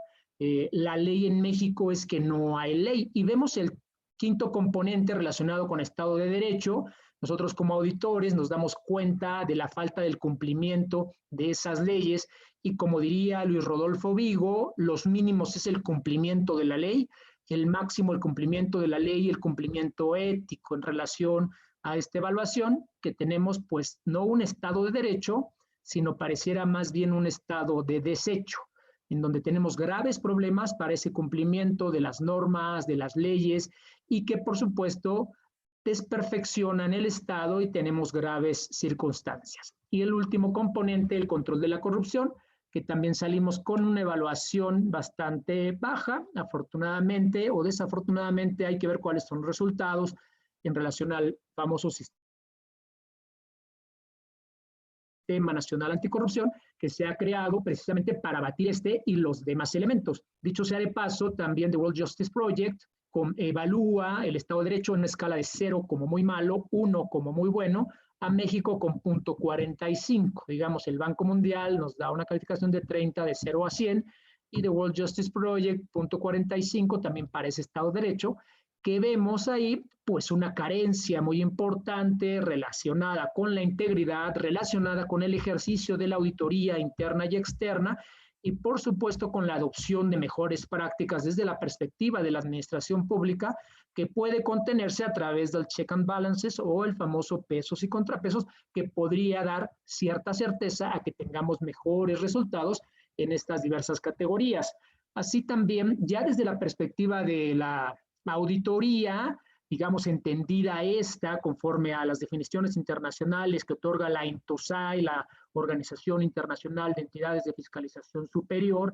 la ley en México es que no hay ley. Y vemos el quinto componente relacionado con Estado de Derecho. Nosotros como auditores nos damos cuenta de la falta del cumplimiento de esas leyes y como diría Luis Rodolfo Vigo, los mínimos es el cumplimiento de la ley, el máximo el cumplimiento de la ley y el cumplimiento ético en relación a esta evaluación, que tenemos pues no un Estado de Derecho, sino pareciera más bien un Estado de desecho, en donde tenemos graves problemas para ese cumplimiento de las normas, de las leyes, y que por supuesto desperfeccionan el Estado y tenemos graves circunstancias. Y el último componente, el control de la corrupción, que también salimos con una evaluación bastante baja, afortunadamente o desafortunadamente hay que ver cuáles son los resultados en relación al famoso Sistema Nacional Anticorrupción, que se ha creado precisamente para batir este y los demás elementos. Dicho sea de paso, también The World Justice Project evalúa el Estado de Derecho en una escala de 0 como muy malo, 1 como muy bueno, a México con punto 45. Digamos, el Banco Mundial nos da una calificación de 30 de 0 a 100 y The World Justice Project, punto 45, también para ese Estado de Derecho, que vemos ahí pues una carencia muy importante relacionada con la integridad, relacionada con el ejercicio de la auditoría interna y externa, y por supuesto con la adopción de mejores prácticas desde la perspectiva de la administración pública, que puede contenerse a través del check and balances o el famoso pesos y contrapesos, que podría dar cierta certeza a que tengamos mejores resultados en estas diversas categorías. Así también, ya desde la perspectiva de la auditoría, digamos, entendida esta conforme a las definiciones internacionales que otorga la INTOSAI, la Organización Internacional de Entidades de Fiscalización Superior,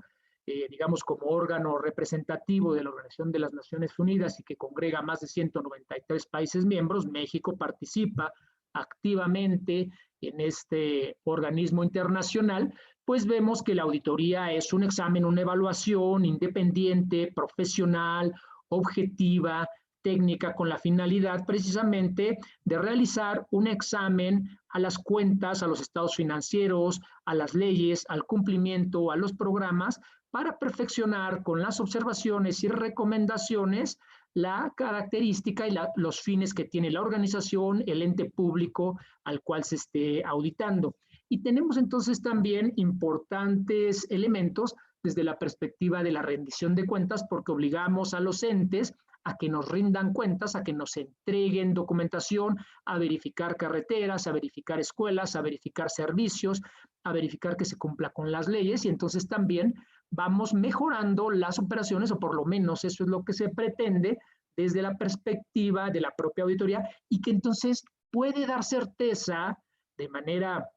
digamos, como órgano representativo de la Organización de las Naciones Unidas y que congrega más de 193 países miembros. México participa activamente en este organismo internacional, pues vemos que la auditoría es un examen, una evaluación independiente, profesional, objetiva, técnica, con la finalidad precisamente de realizar un examen a las cuentas, a los estados financieros, a las leyes, al cumplimiento, a los programas, para perfeccionar con las observaciones y recomendaciones la característica y los fines que tiene la organización, el ente público al cual se esté auditando. Y tenemos entonces también importantes elementos desde la perspectiva de la rendición de cuentas, porque obligamos a los entes a que nos rindan cuentas, a que nos entreguen documentación, a verificar carreteras, a verificar escuelas, a verificar servicios, a verificar que se cumpla con las leyes, y entonces también vamos mejorando las operaciones, o por lo menos eso es lo que se pretende desde la perspectiva de la propia auditoría, y que entonces puede dar certeza de manera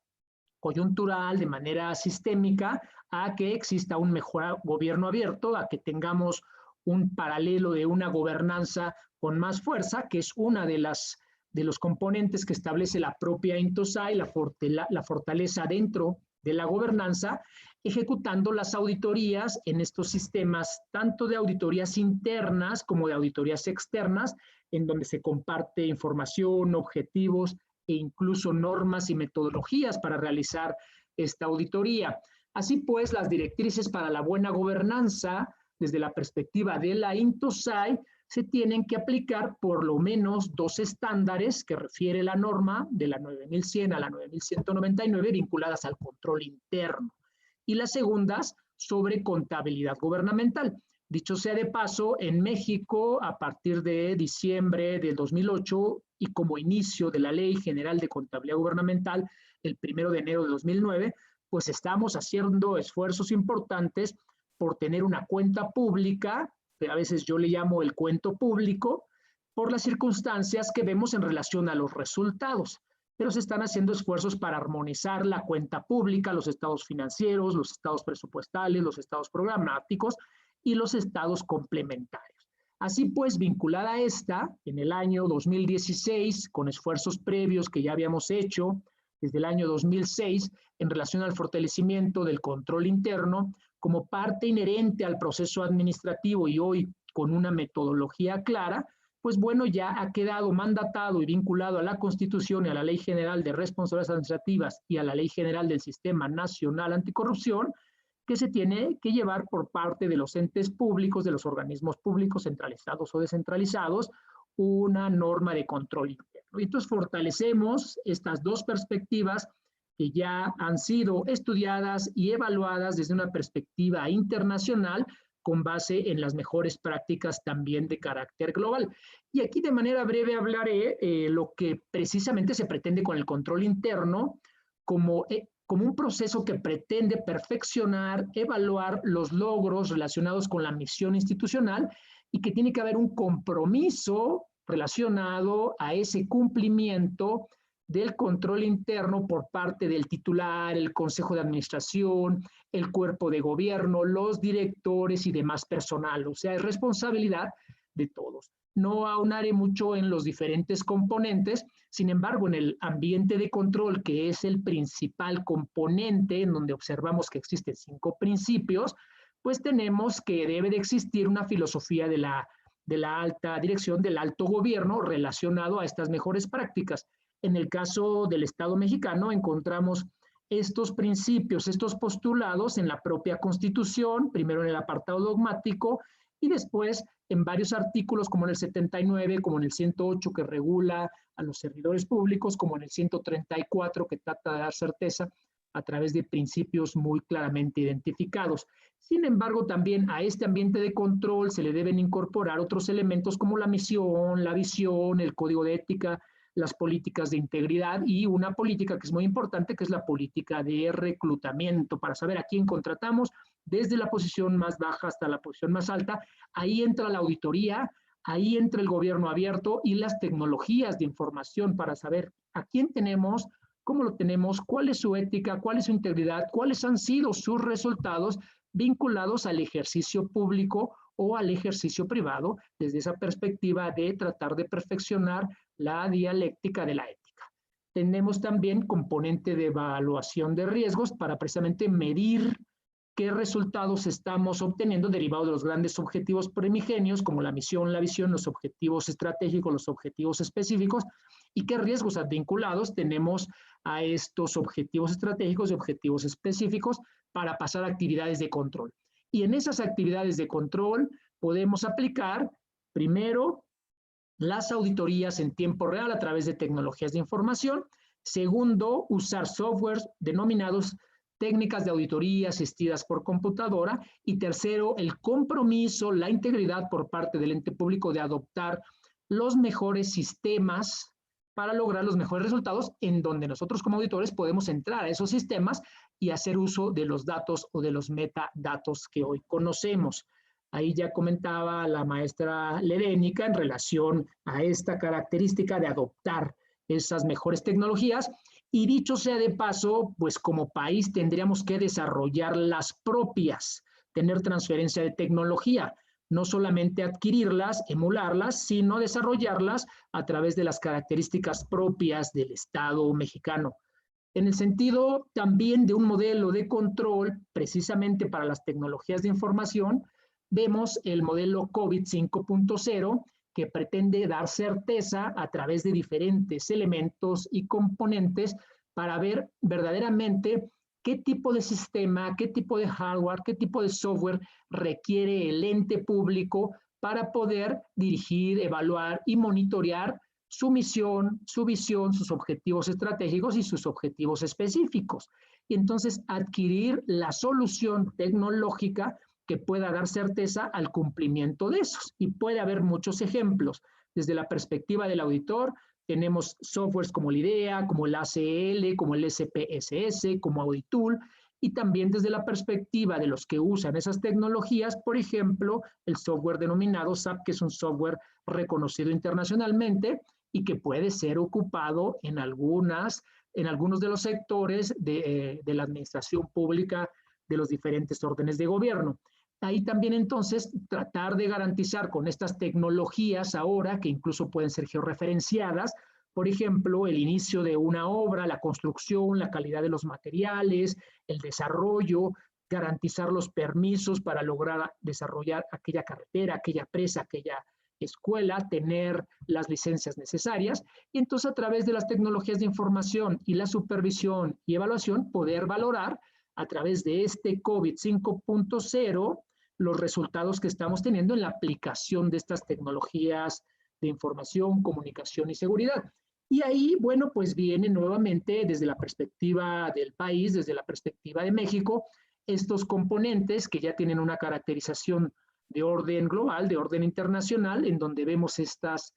coyuntural, de manera sistémica, a que exista un mejor gobierno abierto, a que tengamos un paralelo de una gobernanza con más fuerza, que es una de los componentes que establece la propia INTOSAI, la fortaleza dentro de la gobernanza, ejecutando las auditorías en estos sistemas, tanto de auditorías internas como de auditorías externas, en donde se comparte información, objetivos e incluso normas y metodologías para realizar esta auditoría. Así pues, las directrices para la buena gobernanza, desde la perspectiva de la INTOSAI, se tienen que aplicar por lo menos 2 estándares que refiere la norma de la 9100 a la 9199 vinculadas al control interno, y las segundas sobre contabilidad gubernamental. Dicho sea de paso, en México, a partir de diciembre del 2008 y como inicio de la Ley General de Contabilidad Gubernamental, el 1 de enero de 2009, pues estamos haciendo esfuerzos importantes por tener una cuenta pública, que a veces yo le llamo el cuento público, por las circunstancias que vemos en relación a los resultados. Pero se están haciendo esfuerzos para armonizar la cuenta pública, los estados financieros, los estados presupuestales, los estados programáticos y los estados complementarios. Así pues, vinculada a esta, en el año 2016, con esfuerzos previos que ya habíamos hecho desde el año 2006 en relación al fortalecimiento del control interno, como parte inherente al proceso administrativo y hoy con una metodología clara, pues bueno, ya ha quedado mandatado y vinculado a la Constitución y a la Ley General de Responsabilidades Administrativas y a la Ley General del Sistema Nacional Anticorrupción, que se tiene que llevar por parte de los entes públicos, de los organismos públicos centralizados o descentralizados, una norma de control interno. Y entonces fortalecemos estas 2 perspectivas que ya han sido estudiadas y evaluadas desde una perspectiva internacional con base en las mejores prácticas también de carácter global. Y aquí de manera breve hablaré lo que precisamente se pretende con el control interno como un proceso que pretende perfeccionar, evaluar los logros relacionados con la misión institucional y que tiene que haber un compromiso relacionado a ese cumplimiento del control interno por parte del titular, el consejo de administración, el cuerpo de gobierno, los directores y demás personal. O sea, es responsabilidad de todos. No aunaré mucho en los diferentes componentes, sin embargo, en el ambiente de control, que es el principal componente en donde observamos que existen 5 principios, pues tenemos que debe de existir una filosofía de la alta dirección, del alto gobierno relacionado a estas mejores prácticas. En el caso del Estado mexicano encontramos estos principios, estos postulados en la propia Constitución, primero en el apartado dogmático y después en varios artículos como en el 79, como en el 108 que regula a los servidores públicos, como en el 134 que trata de dar certeza a través de principios muy claramente identificados. Sin embargo, también a este ambiente de control se le deben incorporar otros elementos como la misión, la visión, el código de ética, las políticas de integridad y una política que es muy importante, que es la política de reclutamiento, para saber a quién contratamos desde la posición más baja hasta la posición más alta. Ahí entra la auditoría, ahí entra el gobierno abierto y las tecnologías de información para saber a quién tenemos, cómo lo tenemos, cuál es su ética, cuál es su integridad, cuáles han sido sus resultados vinculados al ejercicio público o al ejercicio privado, desde esa perspectiva de tratar de perfeccionar la dialéctica de la ética. Tenemos también componente de evaluación de riesgos para precisamente medir qué resultados estamos obteniendo derivados de los grandes objetivos primigenios, como la misión, la visión, los objetivos estratégicos, los objetivos específicos, y qué riesgos vinculados tenemos a estos objetivos estratégicos y objetivos específicos para pasar a actividades de control. Y en esas actividades de control podemos aplicar, primero, las auditorías en tiempo real a través de tecnologías de información. Segundo, usar softwares denominados técnicas de auditoría asistidas por computadora. Y tercero, el compromiso, la integridad por parte del ente público de adoptar los mejores sistemas para lograr los mejores resultados, en donde nosotros como auditores podemos entrar a esos sistemas y hacer uso de los datos o de los metadatos que hoy conocemos. Ahí ya comentaba la maestra Lerénica en relación a esta característica de adoptar esas mejores tecnologías Y dicho sea de paso, pues como país tendríamos que desarrollar las propias, tener transferencia de tecnología, no solamente adquirirlas, emularlas, sino desarrollarlas a través de las características propias del Estado mexicano. En el sentido también de un modelo de control, precisamente para las tecnologías de información, vemos el modelo COVID 5.0, que pretende dar certeza a través de diferentes elementos y componentes para ver verdaderamente qué tipo de sistema, qué tipo de hardware, qué tipo de software requiere el ente público para poder dirigir, evaluar y monitorear su misión, su visión, sus objetivos estratégicos y sus objetivos específicos. Y entonces adquirir la solución tecnológica que pueda dar certeza al cumplimiento de esos. Y puede haber muchos ejemplos. Desde la perspectiva del auditor, tenemos softwares como el IDEA, como el ACL, como el SPSS, como Auditool, y también desde la perspectiva de los que usan esas tecnologías, por ejemplo, el software denominado SAP, que es un software reconocido internacionalmente y que puede ser ocupado en algunos de los sectores de la administración pública de los diferentes órdenes de gobierno. Ahí también entonces tratar de garantizar con estas tecnologías ahora, que incluso pueden ser georreferenciadas, por ejemplo, el inicio de una obra, la construcción, la calidad de los materiales, el desarrollo, garantizar los permisos para lograr desarrollar aquella carretera, aquella presa, aquella escuela, tener las licencias necesarias, y entonces a través de las tecnologías de información y la supervisión y evaluación poder valorar a través de este COVID 5.0 los resultados que estamos teniendo en la aplicación de estas tecnologías de información, comunicación y seguridad. Y ahí, bueno, pues viene nuevamente desde la perspectiva del país, desde la perspectiva de México, estos componentes que ya tienen una caracterización de orden global, de orden internacional, en donde vemos estas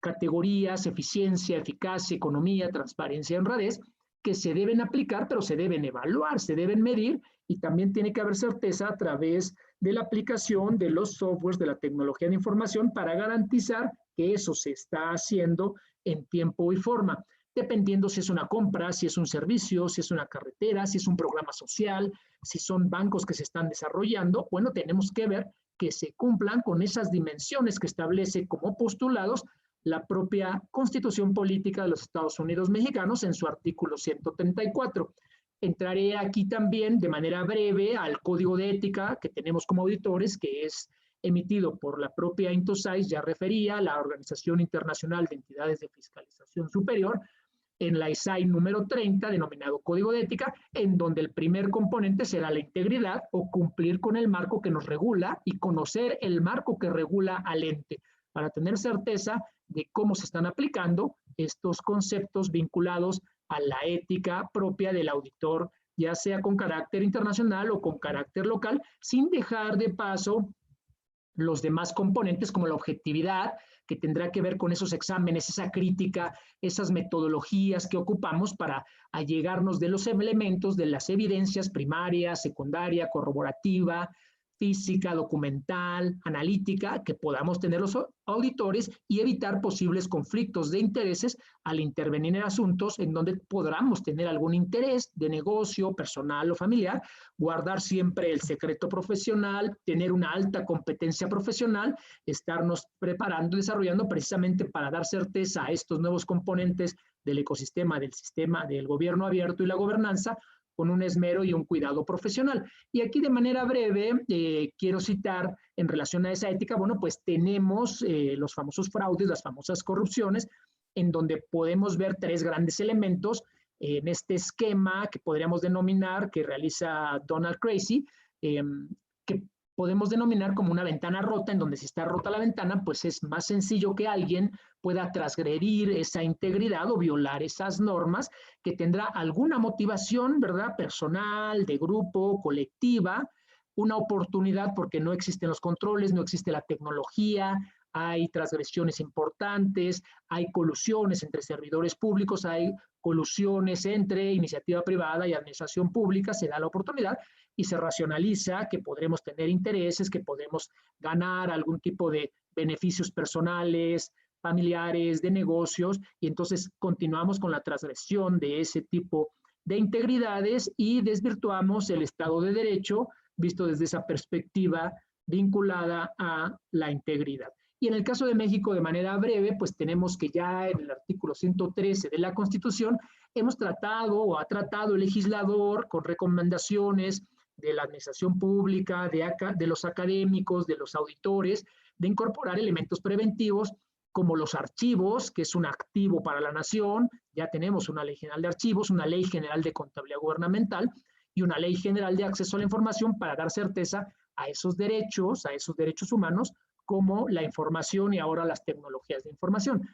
categorías, eficiencia, eficacia, economía, transparencia, honradez, que se deben aplicar, pero se deben evaluar, se deben medir, y también tiene que haber certeza a través de la aplicación de los softwares, de la tecnología de información, para garantizar que eso se está haciendo en tiempo y forma, dependiendo si es una compra, si es un servicio, si es una carretera, si es un programa social, si son bancos que se están desarrollando. Bueno, tenemos que ver que se cumplan con esas dimensiones que establece como postulados la propia Constitución Política de los Estados Unidos Mexicanos en su artículo 134. Entraré aquí también de manera breve al código de ética que tenemos como auditores, que es emitido por la propia INTOSAIS, ya refería, la Organización Internacional de Entidades de Fiscalización Superior, en la ISAI número 30, denominado Código de Ética, en donde el primer componente será la integridad o cumplir con el marco que nos regula y conocer el marco que regula al ente, para tener certeza de cómo se están aplicando estos conceptos vinculados a la ética propia del auditor, ya sea con carácter internacional o con carácter local, sin dejar de paso los demás componentes como la objetividad, que tendrá que ver con esos exámenes, esa crítica, esas metodologías que ocupamos para allegarnos de los elementos, de las evidencias primaria, secundaria, corroborativa, física, documental, analítica, que podamos tener los auditores y evitar posibles conflictos de intereses al intervenir en asuntos en donde podamos tener algún interés de negocio, personal o familiar, guardar siempre el secreto profesional, tener una alta competencia profesional, estarnos preparando y desarrollando precisamente para dar certeza a estos nuevos componentes del ecosistema, del sistema del gobierno abierto y la gobernanza, con un esmero y un cuidado profesional. Y aquí de manera breve quiero citar en relación a esa ética, bueno, pues tenemos los famosos fraudes, las famosas corrupciones, en donde podemos ver tres grandes elementos en este esquema que podríamos denominar, que realiza Donald Creasy, que podemos denominar como una ventana rota, en donde si está rota la ventana, pues es más sencillo que alguien pueda transgredir esa integridad o violar esas normas, que tendrá alguna motivación, ¿verdad?, personal, de grupo, colectiva, una oportunidad porque no existen los controles, no existe la tecnología, hay transgresiones importantes, hay colusiones entre servidores públicos, hay colusiones entre iniciativa privada y administración pública, se da la oportunidad y se racionaliza que podremos tener intereses, que podemos ganar algún tipo de beneficios personales, familiares, de negocios, y entonces continuamos con la transgresión de ese tipo de integridades y desvirtuamos el Estado de Derecho visto desde esa perspectiva vinculada a la integridad. Y en el caso de México, de manera breve, pues tenemos que ya en el artículo 113 de la Constitución hemos tratado o ha tratado el legislador con recomendaciones de la administración pública, de los académicos, de los auditores, de incorporar elementos preventivos como los archivos, que es un activo para la nación. Ya tenemos una ley general de archivos, una ley general de contabilidad gubernamental y una ley general de acceso a la información para dar certeza a esos derechos humanos, como la información y ahora las tecnologías de información.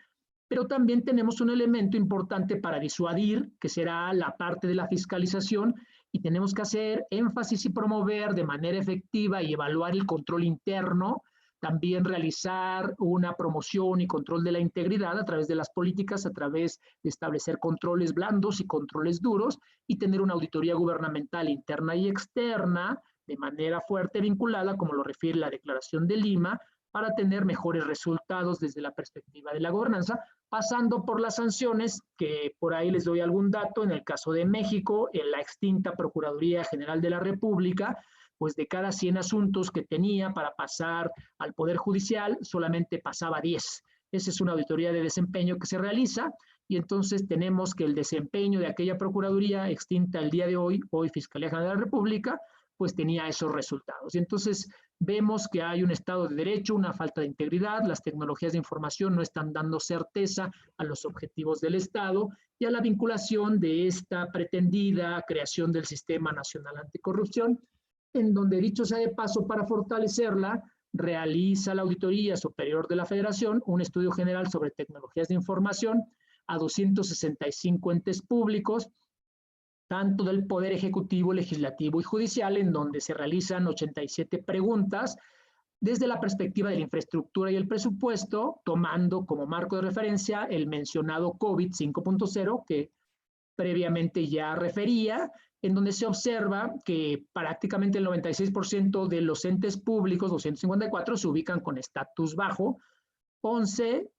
Pero también tenemos un elemento importante para disuadir, que será la parte de la fiscalización, y tenemos que hacer énfasis y promover de manera efectiva y evaluar el control interno, también realizar una promoción y control de la integridad a través de las políticas, a través de establecer controles blandos y controles duros, y tener una auditoría gubernamental interna y externa de manera fuerte vinculada, como lo refiere la Declaración de Lima, para tener mejores resultados desde la perspectiva de la gobernanza, pasando por las sanciones, que por ahí les doy algún dato. En el caso de México, en la extinta Procuraduría General de la República, pues de cada 100 asuntos que tenía para pasar al Poder Judicial, solamente pasaba 10. Esa es una auditoría de desempeño que se realiza, y entonces tenemos que el desempeño de aquella Procuraduría extinta el día de hoy Fiscalía General de la República, pues tenía esos resultados. Y entonces vemos que hay un Estado de Derecho, una falta de integridad, las tecnologías de información no están dando certeza a los objetivos del Estado y a la vinculación de esta pretendida creación del Sistema Nacional Anticorrupción, en donde, dicho sea de paso, para fortalecerla, realiza la Auditoría Superior de la Federación un estudio general sobre tecnologías de información a 265 entes públicos, tanto del Poder Ejecutivo, Legislativo y Judicial, en donde se realizan 87 preguntas desde la perspectiva de la infraestructura y el presupuesto, tomando como marco de referencia el mencionado COVID 5.0 que previamente ya refería, en donde se observa que prácticamente el 96% de los entes públicos, 254, se ubican con estatus bajo, 11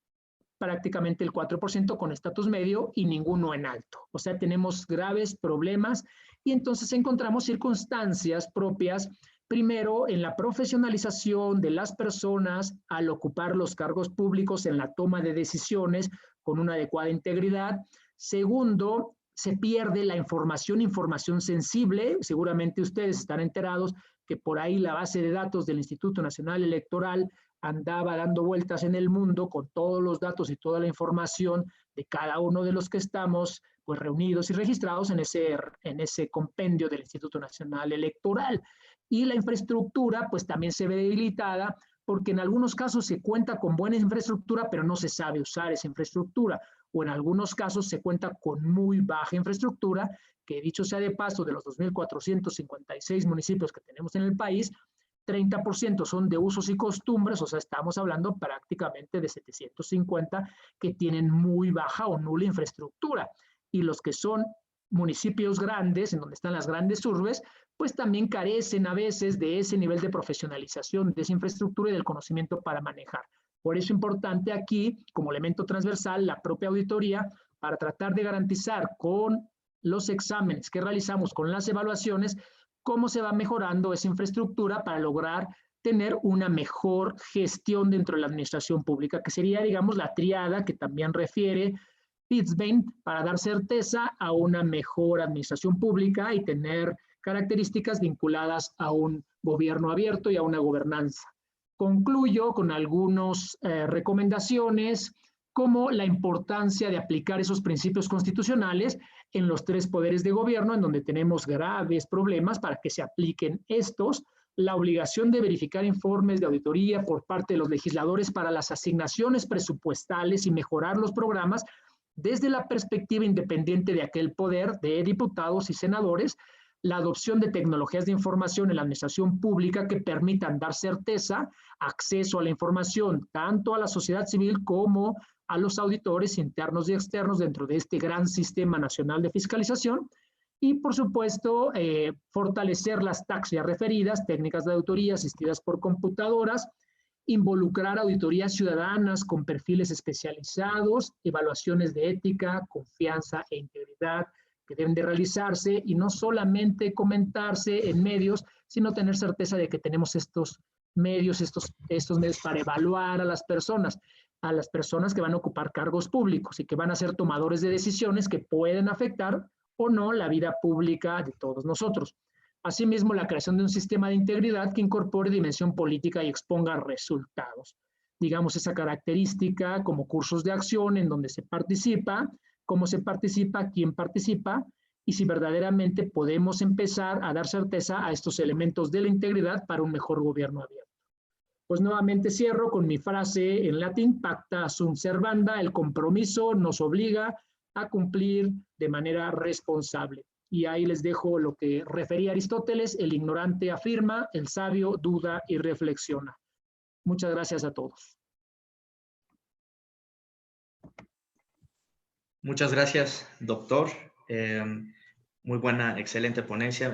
prácticamente el 4% con estatus medio y ninguno en alto. O sea, tenemos graves problemas y entonces encontramos circunstancias propias, primero, en la profesionalización de las personas al ocupar los cargos públicos en la toma de decisiones con una adecuada integridad. Segundo, se pierde la información sensible. Seguramente ustedes están enterados que por ahí la base de datos del Instituto Nacional Electoral andaba dando vueltas en el mundo con todos los datos y toda la información de cada uno de los que estamos pues reunidos y registrados en ese compendio del Instituto Nacional Electoral. Y la infraestructura pues también se ve debilitada porque en algunos casos se cuenta con buena infraestructura, pero no se sabe usar esa infraestructura, o en algunos casos se cuenta con muy baja infraestructura, que dicho sea de paso, de los 2.456 municipios que tenemos en el país, 30% son de usos y costumbres, o sea, estamos hablando prácticamente de 750 que tienen muy baja o nula infraestructura. Y los que son municipios grandes, en donde están las grandes urbes, pues también carecen a veces de ese nivel de profesionalización, de esa infraestructura y del conocimiento para manejar. Por eso es importante aquí, como elemento transversal, la propia auditoría, para tratar de garantizar con los exámenes que realizamos, con las evaluaciones, cómo se va mejorando esa infraestructura para lograr tener una mejor gestión dentro de la administración pública, que sería, digamos, la triada que también refiere Pittsbain para dar certeza a una mejor administración pública y tener características vinculadas a un gobierno abierto y a una gobernanza. Concluyo con algunas recomendaciones, como la importancia de aplicar esos principios constitucionales en los 3 poderes de gobierno, en donde tenemos graves problemas para que se apliquen estos, la obligación de verificar informes de auditoría por parte de los legisladores para las asignaciones presupuestales y mejorar los programas desde la perspectiva independiente de aquel poder de diputados y senadores, la adopción de tecnologías de información en la administración pública que permitan dar certeza, acceso a la información, tanto a la sociedad civil como a los auditores internos y externos dentro de este gran sistema nacional de fiscalización, y por supuesto fortalecer las TACs ya referidas, técnicas de auditoría asistidas por computadoras, involucrar auditorías ciudadanas con perfiles especializados, evaluaciones de ética, confianza e integridad que deben de realizarse y no solamente comentarse en medios, sino tener certeza de que tenemos estos medios para evaluar a las personas que van a ocupar cargos públicos y que van a ser tomadores de decisiones que pueden afectar o no la vida pública de todos nosotros. Asimismo, la creación de un sistema de integridad que incorpore dimensión política y exponga resultados. Digamos, esa característica como cursos de acción en donde se participa, cómo se participa, quién participa, y si verdaderamente podemos empezar a dar certeza a estos elementos de la integridad para un mejor gobierno abierto. Pues nuevamente cierro con mi frase en latín: pacta sunt servanda, el compromiso nos obliga a cumplir de manera responsable. Y ahí les dejo lo que refería Aristóteles: el ignorante afirma, el sabio duda y reflexiona. Muchas gracias a todos. Muchas gracias, doctor. Muy buena, excelente ponencia.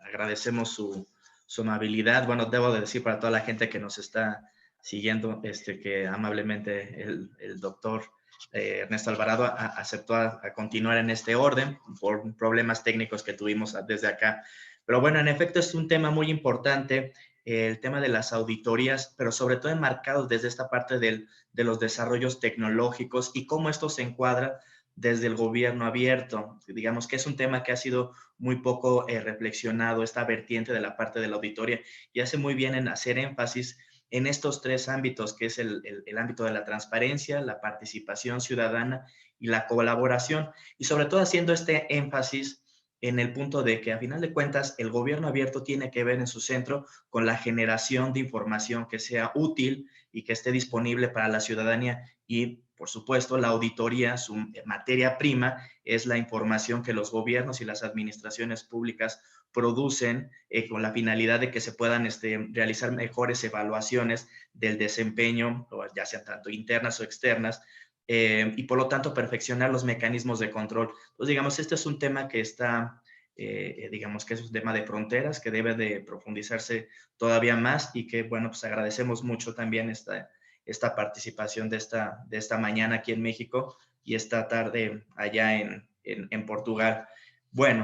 Agradecemos su amabilidad. Bueno, debo de decir para toda la gente que nos está siguiendo, que amablemente el doctor Ernesto Alvarado aceptó a continuar en este orden por problemas técnicos que tuvimos desde acá. Pero bueno, en efecto es un tema muy importante, el tema de las auditorías, pero sobre todo enmarcados desde esta parte de los desarrollos tecnológicos y cómo esto se encuadra desde el gobierno abierto. Digamos que es un tema que ha sido muy poco reflexionado, esta vertiente de la parte de la auditoría, y hace muy bien en hacer énfasis en estos tres ámbitos, que es el ámbito de la transparencia, la participación ciudadana y la colaboración, y sobre todo haciendo este énfasis en el punto de que, a final de cuentas, el gobierno abierto tiene que ver en su centro con la generación de información que sea útil y que esté disponible para la ciudadanía. Y, por supuesto, la auditoría, su materia prima, es la información que los gobiernos y las administraciones públicas producen con la finalidad de que se puedan realizar mejores evaluaciones del desempeño, ya sean tanto internas o externas, y por lo tanto perfeccionar los mecanismos de control. Entonces, digamos, este es un tema que está, digamos que es un tema de fronteras que debe de profundizarse todavía más y que, bueno, pues agradecemos mucho también esta participación de esta mañana aquí en México y esta tarde allá en Portugal. Bueno,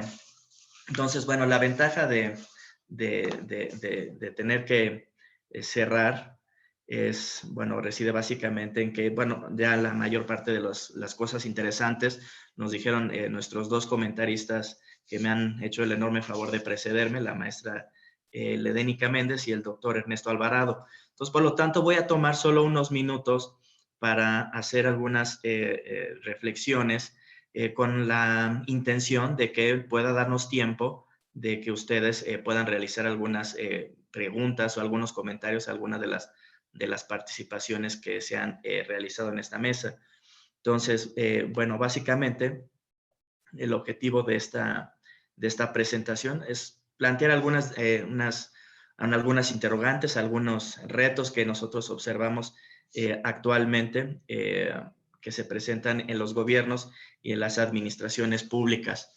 entonces, bueno, la ventaja de tener que cerrar reside básicamente en que, bueno, ya la mayor parte de las cosas interesantes nos dijeron nuestros dos comentaristas que me han hecho el enorme favor de precederme, la maestra Ledénica Méndez y el doctor Ernesto Alvarado. Entonces, por lo tanto, voy a tomar solo unos minutos para hacer algunas reflexiones con la intención de que pueda darnos tiempo de que ustedes puedan realizar algunas preguntas o algunos comentarios a algunas de las participaciones que se han realizado en esta mesa. Entonces, bueno, básicamente el objetivo de esta presentación es plantear algunas interrogantes, algunos retos que nosotros observamos actualmente que se presentan en los gobiernos y en las administraciones públicas.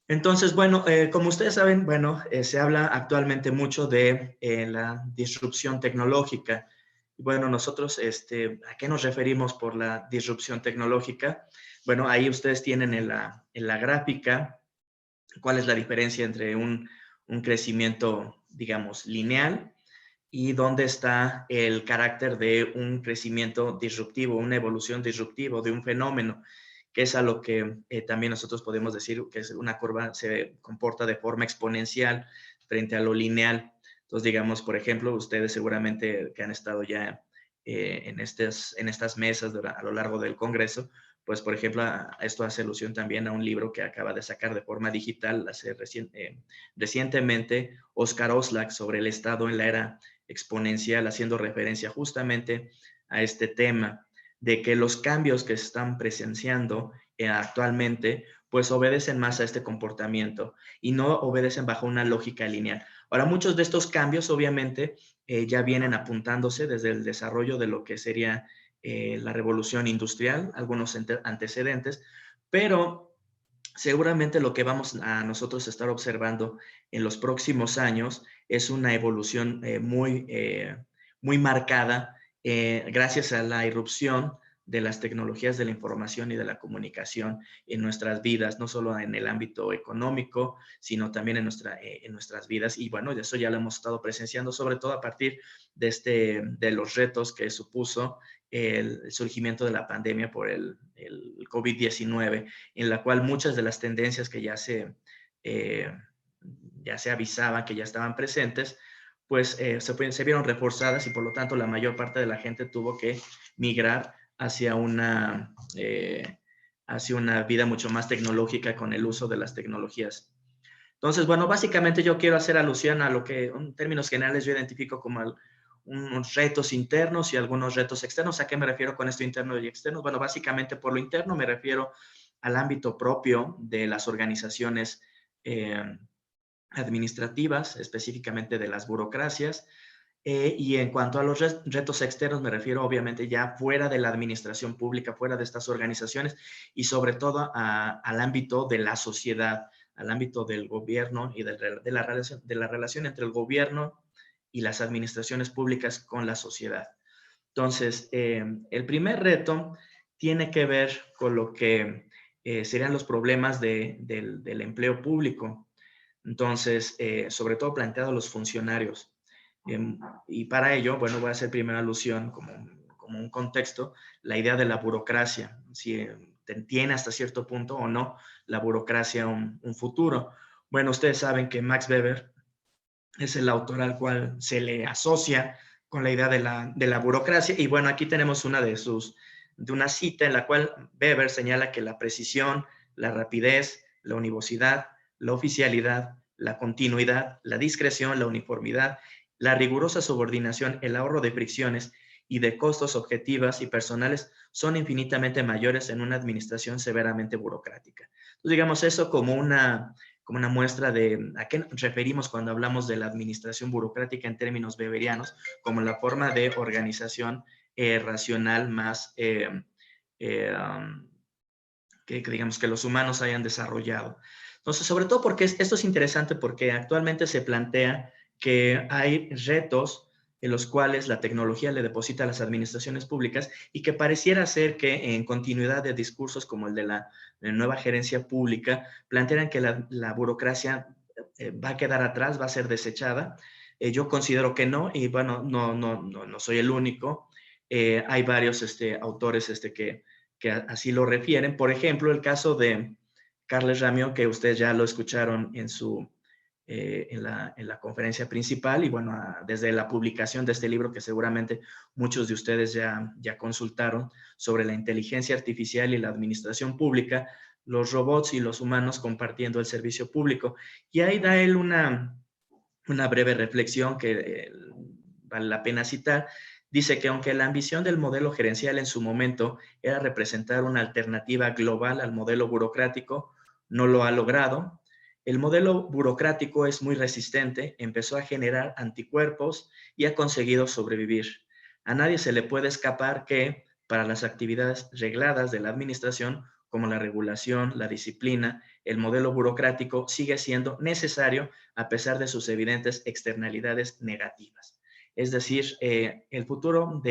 Entonces, bueno, como ustedes saben, bueno, se habla actualmente mucho de la disrupción tecnológica. Bueno, nosotros, ¿a qué nos referimos por la disrupción tecnológica? Bueno, ahí ustedes tienen en la gráfica cuál es la diferencia entre un crecimiento, digamos, lineal y dónde está el carácter de un crecimiento disruptivo, una evolución disruptiva de un fenómeno, que es a lo que también nosotros podemos decir que es una curva, se comporta de forma exponencial frente a lo lineal. Entonces, digamos, por ejemplo, ustedes seguramente que han estado ya en estas mesas a lo largo del Congreso, pues, por ejemplo, esto hace alusión también a un libro que acaba de sacar de forma digital recientemente Oscar Oslak sobre el Estado en la era exponencial, haciendo referencia justamente a este tema de que los cambios que se están presenciando actualmente, pues obedecen más a este comportamiento y no obedecen bajo una lógica lineal. Ahora, muchos de estos cambios, obviamente, ya vienen apuntándose desde el desarrollo de lo que sería la revolución industrial, algunos antecedentes, pero seguramente lo que vamos a nosotros estar observando en los próximos años es una evolución muy muy marcada gracias a la irrupción de las tecnologías de la información y de la comunicación en nuestras vidas, no solo en el ámbito económico, sino también en nuestras vidas. Y bueno, eso ya lo hemos estado presenciando, sobre todo a partir de los retos que supuso el surgimiento de la pandemia por el COVID-19, en la cual muchas de las tendencias que ya se avisaban, que ya estaban presentes, pues se vieron reforzadas y por lo tanto la mayor parte de la gente tuvo que migrar hacia una vida mucho más tecnológica con el uso de las tecnologías. Entonces, bueno, básicamente yo quiero hacer alusión a lo que en términos generales yo identifico como unos retos internos y algunos retos externos. ¿A qué me refiero con esto interno y externo? Bueno, básicamente por lo interno me refiero al ámbito propio de las organizaciones administrativas, específicamente de las burocracias. Y en cuanto a los retos externos, me refiero obviamente ya fuera de la administración pública, fuera de estas organizaciones y sobre todo al ámbito de la sociedad, al ámbito del gobierno y de la relación entre el gobierno y las administraciones públicas con la sociedad. Entonces, el primer reto tiene que ver con lo que serían los problemas del empleo público. Entonces, sobre todo planteado a los funcionarios. Y para ello, bueno, voy a hacer primera alusión como un contexto, la idea de la burocracia, si tiene hasta cierto punto o no la burocracia un futuro. Bueno, ustedes saben que Max Weber es el autor al cual se le asocia con la idea de la burocracia, y bueno, aquí tenemos una cita en la cual Weber señala que la precisión, la rapidez, la univocidad, la oficialidad, la continuidad, la discreción, la uniformidad, la rigurosa subordinación, el ahorro de fricciones y de costos objetivas y personales son infinitamente mayores en una administración severamente burocrática. Entonces, digamos eso como una muestra de a qué nos referimos cuando hablamos de la administración burocrática en términos weberianos, como la forma de organización racional más que digamos que los humanos hayan desarrollado. Entonces, sobre todo porque esto es interesante porque actualmente se plantea que hay retos en los cuales la tecnología le deposita a las administraciones públicas y que pareciera ser que en continuidad de discursos como el de la nueva gerencia pública, plantean que la burocracia va a quedar atrás, va a ser desechada. Yo considero que no, y bueno, no soy el único. Hay varios autores que así lo refieren. Por ejemplo, el caso de Carles Ramió, que ustedes ya lo escucharon en la conferencia principal y bueno, desde la publicación de este libro que seguramente muchos de ustedes ya consultaron sobre la inteligencia artificial y la administración pública, los robots y los humanos compartiendo el servicio público. Y ahí da él una breve reflexión que vale la pena citar. Dice que aunque la ambición del modelo gerencial en su momento era representar una alternativa global al modelo burocrático, no lo ha logrado. El modelo burocrático es muy resistente, empezó a generar anticuerpos y ha conseguido sobrevivir. A nadie se le puede escapar que, para las actividades regladas de la administración, como la regulación, la disciplina, el modelo burocrático sigue siendo necesario a pesar de sus evidentes externalidades negativas. Es decir, el futuro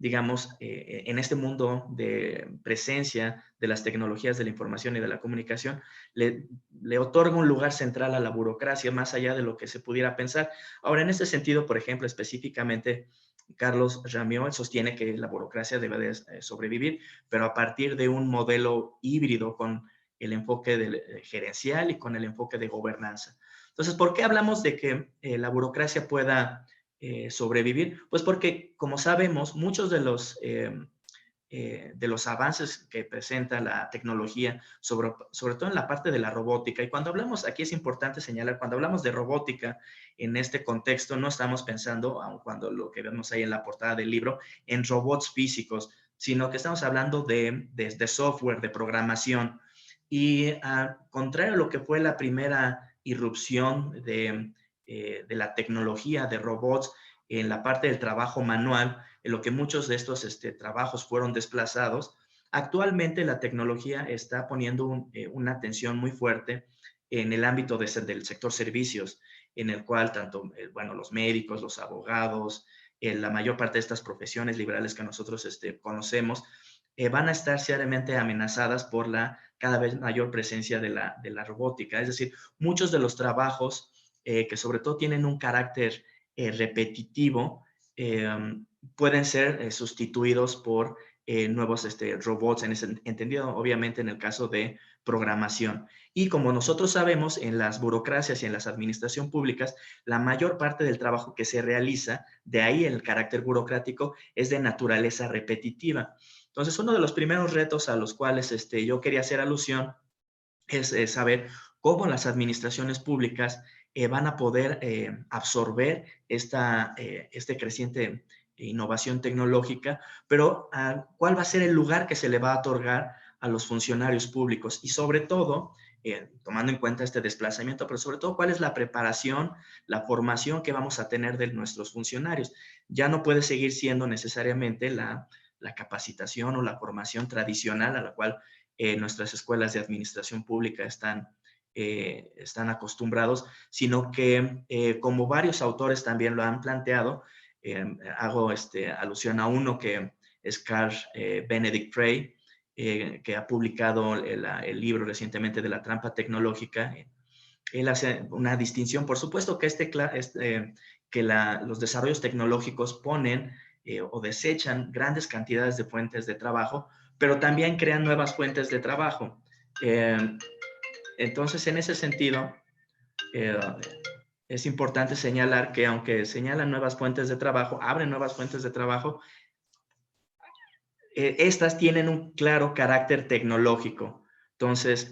digamos, en este mundo de presencia de las tecnologías de la información y de la comunicación, le otorga un lugar central a la burocracia, más allá de lo que se pudiera pensar. Ahora, en este sentido, por ejemplo, específicamente, Carles Ramió sostiene que la burocracia debe de sobrevivir, pero a partir de un modelo híbrido con el enfoque gerencial y con el enfoque de gobernanza. Entonces, ¿por qué hablamos de que la burocracia pueda sobrevivir? Pues porque, como sabemos, muchos de los avances que presenta la tecnología, sobre todo en la parte de la robótica, y cuando hablamos, aquí es importante señalar, cuando hablamos de robótica en este contexto, no estamos pensando, aun cuando lo que vemos ahí en la portada del libro, en robots físicos, sino que estamos hablando de software, de programación. Y contrario a lo que fue la primera irrupción de la tecnología de robots en la parte del trabajo manual, en lo que muchos de estos trabajos fueron desplazados, actualmente la tecnología está poniendo una atención muy fuerte en el ámbito del sector servicios, en el cual tanto, bueno, los médicos, los abogados, la mayor parte de estas profesiones liberales que nosotros conocemos van a estar seriamente amenazadas por la cada vez mayor presencia de la robótica. Es decir, muchos de los trabajos que sobre todo tienen un carácter repetitivo pueden ser sustituidos por nuevos robots, en ese entendido, obviamente, en el caso de programación. Y como nosotros sabemos, en las burocracias y en las administraciones públicas, la mayor parte del trabajo que se realiza, de ahí el carácter burocrático, es de naturaleza repetitiva. Entonces, uno de los primeros retos a los cuales yo quería hacer alusión es saber cómo las administraciones públicas van a poder absorber este creciente innovación tecnológica, pero cuál va a ser el lugar que se le va a otorgar a los funcionarios públicos y sobre todo, tomando en cuenta este desplazamiento, pero sobre todo cuál es la preparación, la formación que vamos a tener de nuestros funcionarios. Ya no puede seguir siendo necesariamente la capacitación o la formación tradicional a la cual nuestras escuelas de administración pública están acostumbrados, sino que como varios autores también lo han planteado, hago alusión a uno que es Carl Benedict Frey, que ha publicado el libro recientemente de la trampa tecnológica. Él hace una distinción, por supuesto que los desarrollos tecnológicos ponen o desechan grandes cantidades de fuentes de trabajo, pero también crean nuevas fuentes de trabajo. Entonces, en ese sentido, es importante señalar que aunque señalan nuevas fuentes de trabajo, abren nuevas fuentes de trabajo, estas tienen un claro carácter tecnológico. Entonces,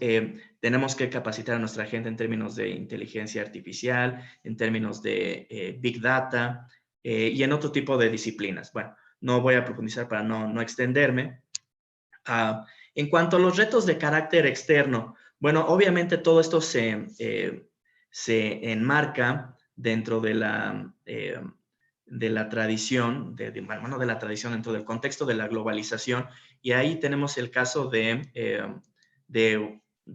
tenemos que capacitar a nuestra gente en términos de inteligencia artificial, en términos de Big Data y en otro tipo de disciplinas. Bueno, no voy a profundizar para no extenderme. En cuanto a los retos de carácter externo, bueno, obviamente todo esto se enmarca dentro de la tradición, de la tradición dentro del contexto de la globalización, y ahí tenemos el caso de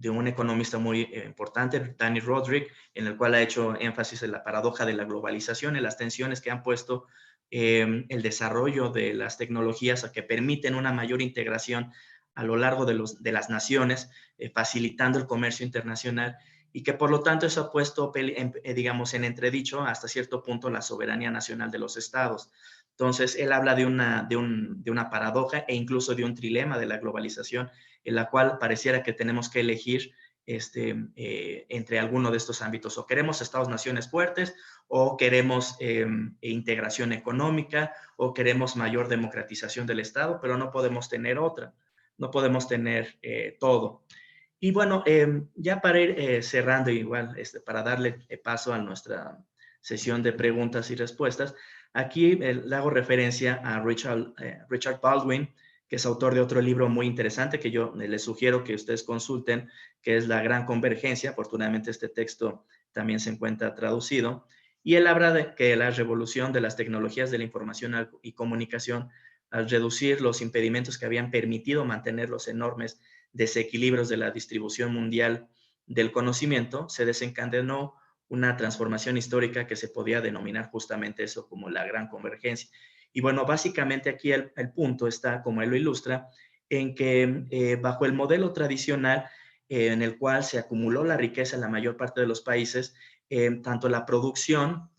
un economista muy importante, Danny Roderick, en el cual ha hecho énfasis en la paradoja de la globalización, en las tensiones que han puesto el desarrollo de las tecnologías que permiten una mayor integración a lo largo de las naciones, facilitando el comercio internacional, y que por lo tanto eso ha puesto, digamos, en entredicho hasta cierto punto la soberanía nacional de los estados. Entonces, él habla de una paradoja e incluso de un trilema de la globalización, en la cual pareciera que tenemos que elegir entre alguno de estos ámbitos. O queremos estados-naciones fuertes, o queremos integración económica, o queremos mayor democratización del Estado, pero no podemos tener otra. No podemos tener todo. Y bueno, ya para ir cerrando igual, para darle paso a nuestra sesión de preguntas y respuestas, aquí le hago referencia a Richard Baldwin, que es autor de otro libro muy interesante que yo les sugiero que ustedes consulten, que es La Gran Convergencia. Afortunadamente este texto también se encuentra traducido. Y él habla de que la revolución de las tecnologías de la información y comunicación, al reducir los impedimentos que habían permitido mantener los enormes desequilibrios de la distribución mundial del conocimiento, se desencadenó una transformación histórica que se podía denominar justamente eso como la Gran Convergencia. Y bueno, básicamente aquí el punto está, como él lo ilustra, en que bajo el modelo tradicional en el cual se acumuló la riqueza en la mayor parte de los países, tanto la producción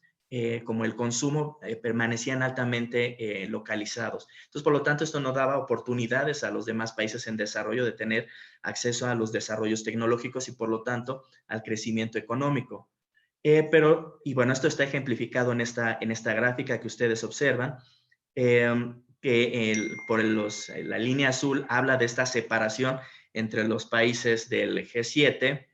como el consumo permanecían altamente localizados. Entonces, por lo tanto, esto no daba oportunidades a los demás países en desarrollo de tener acceso a los desarrollos tecnológicos y, por lo tanto, al crecimiento económico. Y bueno, esto está ejemplificado en esta gráfica que ustedes observan, que la línea azul habla de esta separación entre los países del G7,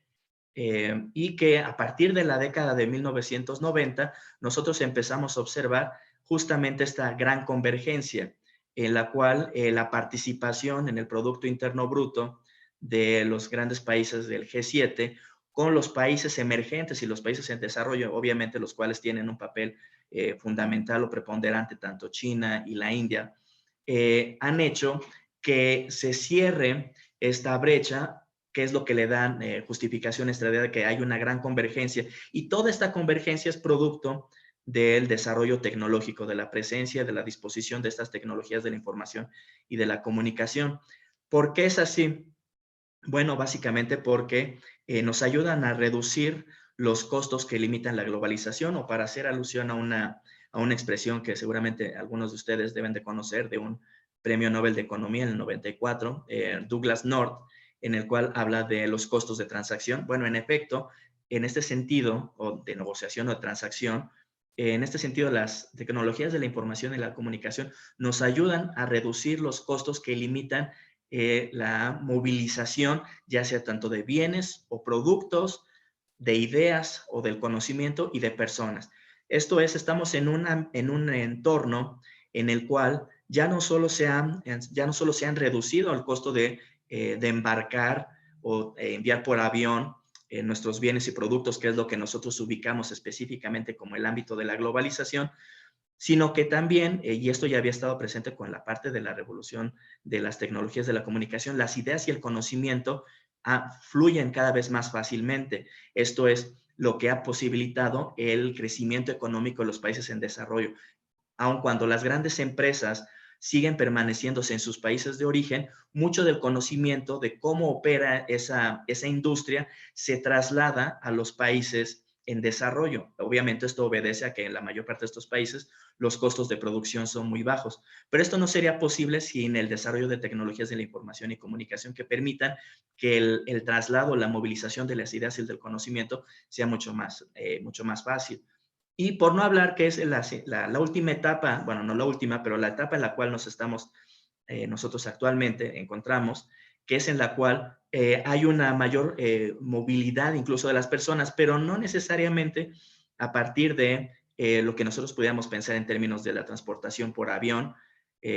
y que a partir de la década de 1990 nosotros empezamos a observar justamente esta gran convergencia en la cual la participación en el Producto Interno Bruto de los grandes países del G7 con los países emergentes y los países en desarrollo, obviamente los cuales tienen un papel fundamental o preponderante, tanto China y la India, han hecho que se cierre esta brecha, que es lo que le dan justificación a esta idea de que hay una gran convergencia. Y toda esta convergencia es producto del desarrollo tecnológico, de la presencia, de la disposición de estas tecnologías de la información y de la comunicación. ¿Por qué es así? Bueno, básicamente porque nos ayudan a reducir los costos que limitan la globalización, o para hacer alusión a una expresión que seguramente algunos de ustedes deben de conocer, de un premio Nobel de Economía en el 94, Douglas North, en el cual habla de los costos de transacción. Bueno, en efecto, en este sentido, o de negociación o de transacción, en este sentido, las tecnologías de la información y la comunicación nos ayudan a reducir los costos que limitan la movilización, ya sea tanto de bienes o productos, de ideas o del conocimiento y de personas. Esto es, estamos en un entorno en el cual ya no solo se han reducido el costo de embarcar o enviar por avión nuestros bienes y productos, que es lo que nosotros ubicamos específicamente como el ámbito de la globalización, sino que también, y esto ya había estado presente con la parte de la revolución de las tecnologías de la comunicación, las ideas y el conocimiento fluyen cada vez más fácilmente. Esto es lo que ha posibilitado el crecimiento económico de los países en desarrollo. Aun cuando las grandes empresas siguen permaneciéndose en sus países de origen, mucho del conocimiento de cómo opera esa industria se traslada a los países en desarrollo. Obviamente esto obedece a que en la mayor parte de estos países los costos de producción son muy bajos, pero esto no sería posible sin el desarrollo de tecnologías de la información y comunicación que permitan que el traslado, la movilización de las ideas y del conocimiento sea mucho más fácil. Y por no hablar que es la última etapa, bueno, no la última, pero la etapa en la cual nos estamos nosotros actualmente encontramos, que es en la cual hay una mayor movilidad incluso de las personas, pero no necesariamente a partir de lo que nosotros pudiéramos pensar en términos de la transportación por avión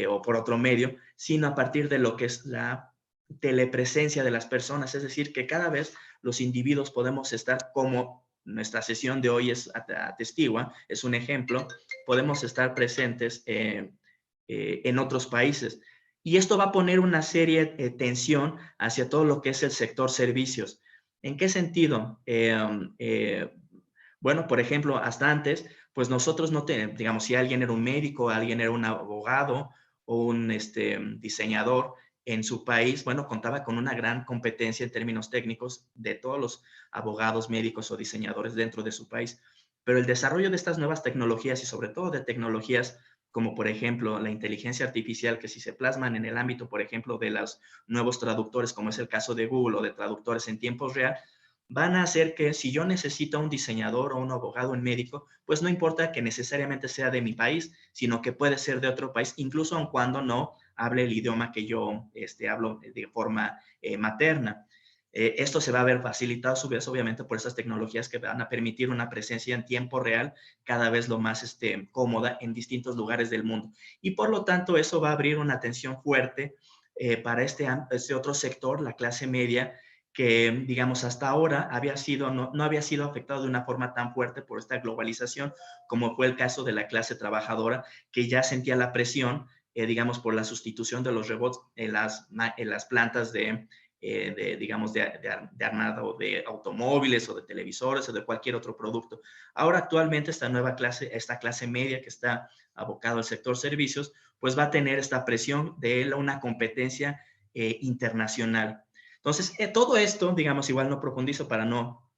o por otro medio, sino a partir de lo que es la telepresencia de las personas, es decir, que cada vez los individuos podemos estar, como nuestra sesión de hoy atestigua, es un ejemplo, podemos estar presentes en otros países. Y esto va a poner una serie de tensión hacia todo lo que es el sector servicios. ¿En qué sentido? Bueno, por ejemplo, hasta antes, pues nosotros no tenemos, digamos, si alguien era un médico, alguien era un abogado o un diseñador en su país, bueno, contaba con una gran competencia en términos técnicos de todos los abogados, médicos o diseñadores dentro de su país. Pero el desarrollo de estas nuevas tecnologías y sobre todo de tecnologías como por ejemplo la inteligencia artificial, que si se plasman en el ámbito, por ejemplo, de los nuevos traductores, como es el caso de Google o de traductores en tiempo real, van a hacer que si yo necesito un diseñador o un abogado, un médico, pues no importa que necesariamente sea de mi país, sino que puede ser de otro país, incluso aun cuando no hable el idioma que yo hablo de forma materna. Esto se va a ver facilitado a su vez, obviamente, por esas tecnologías que van a permitir una presencia en tiempo real cada vez lo más cómoda en distintos lugares del mundo. Y por lo tanto, eso va a abrir una atención fuerte para este otro sector, la clase media, que, digamos, hasta ahora no había sido afectado de una forma tan fuerte por esta globalización, como fue el caso de la clase trabajadora, que ya sentía la presión, digamos, por la sustitución de los robots en las plantas digamos, de armado de automóviles o de televisores o de cualquier otro producto. Ahora actualmente esta clase media que está abocado al sector servicios, pues va a tener esta presión de una competencia internacional. Entonces, todo esto, digamos, igual no profundizo para no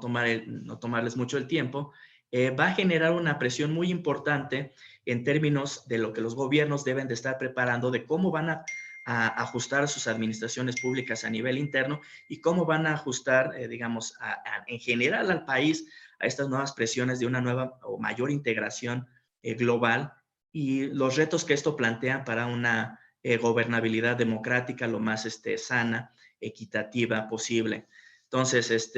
tomarles mucho el tiempo, va a generar una presión muy importante en términos de lo que los gobiernos deben de estar preparando, de cómo van a ajustar sus administraciones públicas a nivel interno y cómo van a ajustar, digamos, en general al país a estas nuevas presiones de una nueva o mayor integración global y los retos que esto plantea para una gobernabilidad democrática lo más sana, equitativa posible. Entonces,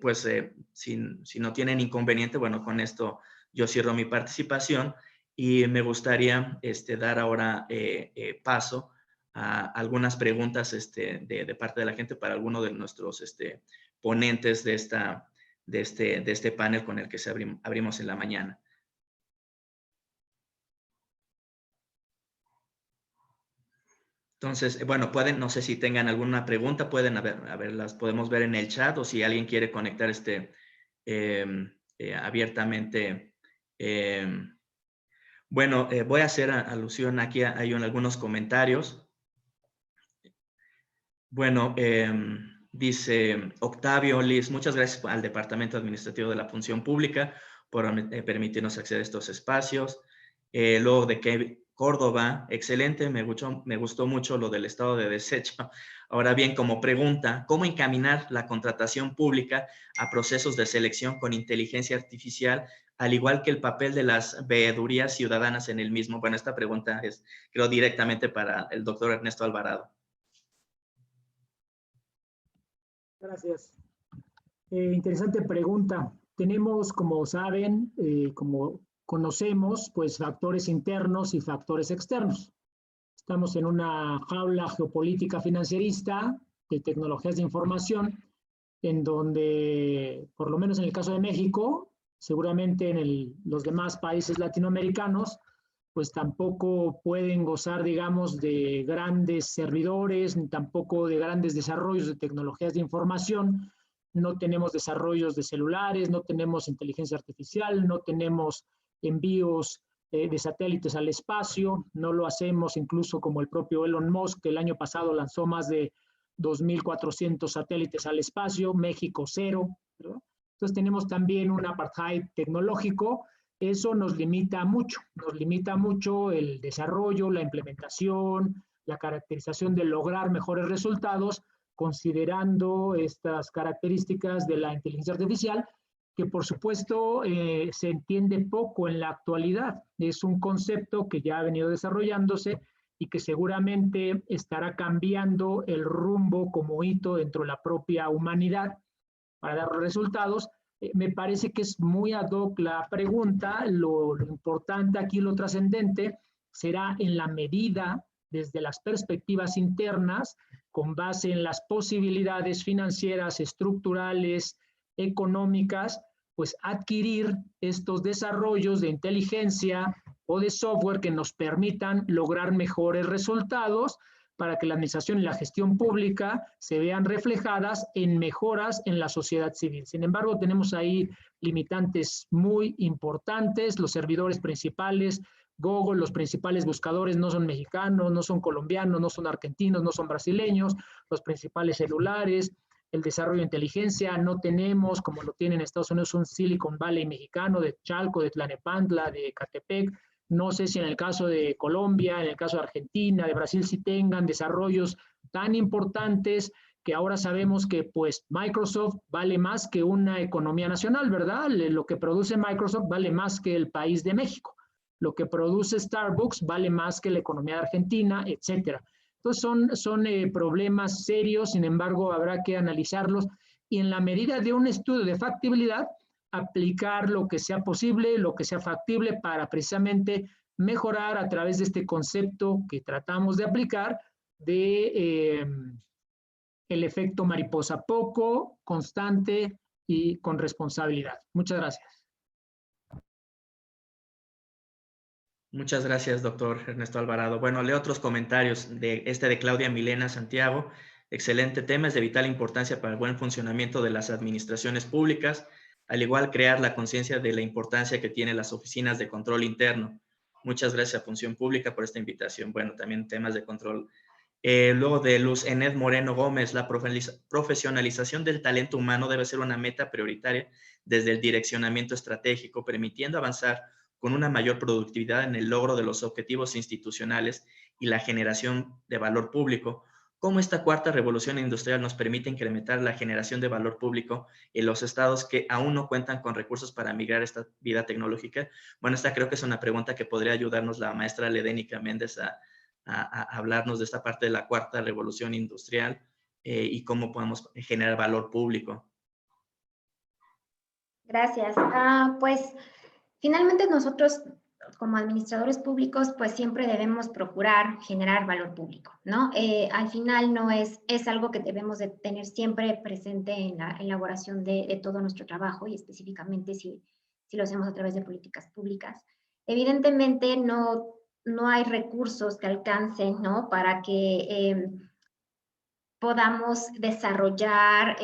pues, si no tienen inconveniente, bueno, con esto yo cierro mi participación y me gustaría dar ahora paso a algunas preguntas de parte de la gente para alguno de nuestros ponentes de este panel con el que abrimos en la mañana. Entonces, bueno, no sé si tengan alguna pregunta, pueden las podemos ver en el chat o si alguien quiere conectar abiertamente. Bueno, voy a hacer alusión aquí, hay algunos comentarios. Bueno, dice Octavio Liz, muchas gracias al Departamento Administrativo de la Función Pública por permitirnos acceder a estos espacios. Luego de Kevin Córdoba, excelente, me gustó mucho lo del estado de desecho. Ahora bien, como pregunta, ¿cómo encaminar la contratación pública a procesos de selección con inteligencia artificial, al igual que el papel de las veedurías ciudadanas en el mismo? Bueno, esta pregunta es, creo, directamente para el doctor Ernesto Alvarado. Gracias. Interesante pregunta. Tenemos, como saben, como conocemos, pues factores internos y factores externos. Estamos en una jaula geopolítica financierista de tecnologías de información, en donde, por lo menos en el caso de México, seguramente en los demás países latinoamericanos, pues tampoco pueden gozar, digamos, de grandes servidores, ni tampoco de grandes desarrollos de tecnologías de información. No tenemos desarrollos de celulares, no tenemos inteligencia artificial, no tenemos envíos de satélites al espacio, no lo hacemos incluso como el propio Elon Musk, que el año pasado lanzó más de 2.400 satélites al espacio, México 0, ¿verdad? Entonces tenemos también un apartheid tecnológico. Eso nos limita mucho el desarrollo, la implementación, la caracterización de lograr mejores resultados, considerando estas características de la inteligencia artificial, que por supuesto se entiende poco en la actualidad. Es un concepto que ya ha venido desarrollándose y que seguramente estará cambiando el rumbo como hito dentro de la propia humanidad para dar resultados. Me parece que es muy ad hoc la pregunta. Lo importante aquí, lo trascendente, será en la medida, desde las perspectivas internas, con base en las posibilidades financieras, estructurales, económicas, pues adquirir estos desarrollos de inteligencia o de software que nos permitan lograr mejores resultados para que la administración y la gestión pública se vean reflejadas en mejoras en la sociedad civil. Sin embargo, tenemos ahí limitantes muy importantes. Los servidores principales, Google, los principales buscadores no son mexicanos, no son colombianos, no son argentinos, no son brasileños. Los principales celulares, el desarrollo de inteligencia, no tenemos, como lo tienen en Estados Unidos, un Silicon Valley mexicano de Chalco, de Tlalnepantla, de Ecatepec. No sé si en el caso de Colombia, en el caso de Argentina, de Brasil, sí tengan desarrollos tan importantes que ahora sabemos que pues Microsoft vale más que una economía nacional, ¿verdad? Lo que produce Microsoft vale más que el país de México. Lo que produce Starbucks vale más que la economía de Argentina, etcétera. Entonces son problemas serios, sin embargo habrá que analizarlos y en la medida de un estudio de factibilidad, aplicar lo que sea posible, lo que sea factible para precisamente mejorar a través de este concepto que tratamos de aplicar de el efecto mariposa, poco, constante y con responsabilidad. Muchas gracias. Muchas gracias, doctor Ernesto Alvarado. Bueno, leo otros comentarios de Claudia Milena Santiago. Excelente tema, es de vital importancia para el buen funcionamiento de las administraciones públicas, al igual crear la conciencia de la importancia que tienen las oficinas de control interno. Muchas gracias a Función Pública por esta invitación. Bueno, también temas de control. Luego de Luz Ened Moreno Gómez, la profesionalización del talento humano debe ser una meta prioritaria desde el direccionamiento estratégico, permitiendo avanzar con una mayor productividad en el logro de los objetivos institucionales y la generación de valor público. ¿Cómo esta cuarta revolución industrial nos permite incrementar la generación de valor público en los estados que aún no cuentan con recursos para migrar esta vida tecnológica? Bueno, esta creo que es una pregunta que podría ayudarnos la maestra Ledénica Méndez a hablarnos de esta parte de la cuarta revolución industrial y cómo podemos generar valor público. Gracias. Pues finalmente nosotros como administradores públicos pues siempre debemos procurar generar valor público, ¿no? Al final no es algo que debemos de tener siempre presente en la elaboración de todo nuestro trabajo y específicamente si lo hacemos a través de políticas públicas. Evidentemente no hay recursos que alcancen, ¿no? Para que podamos desarrollar,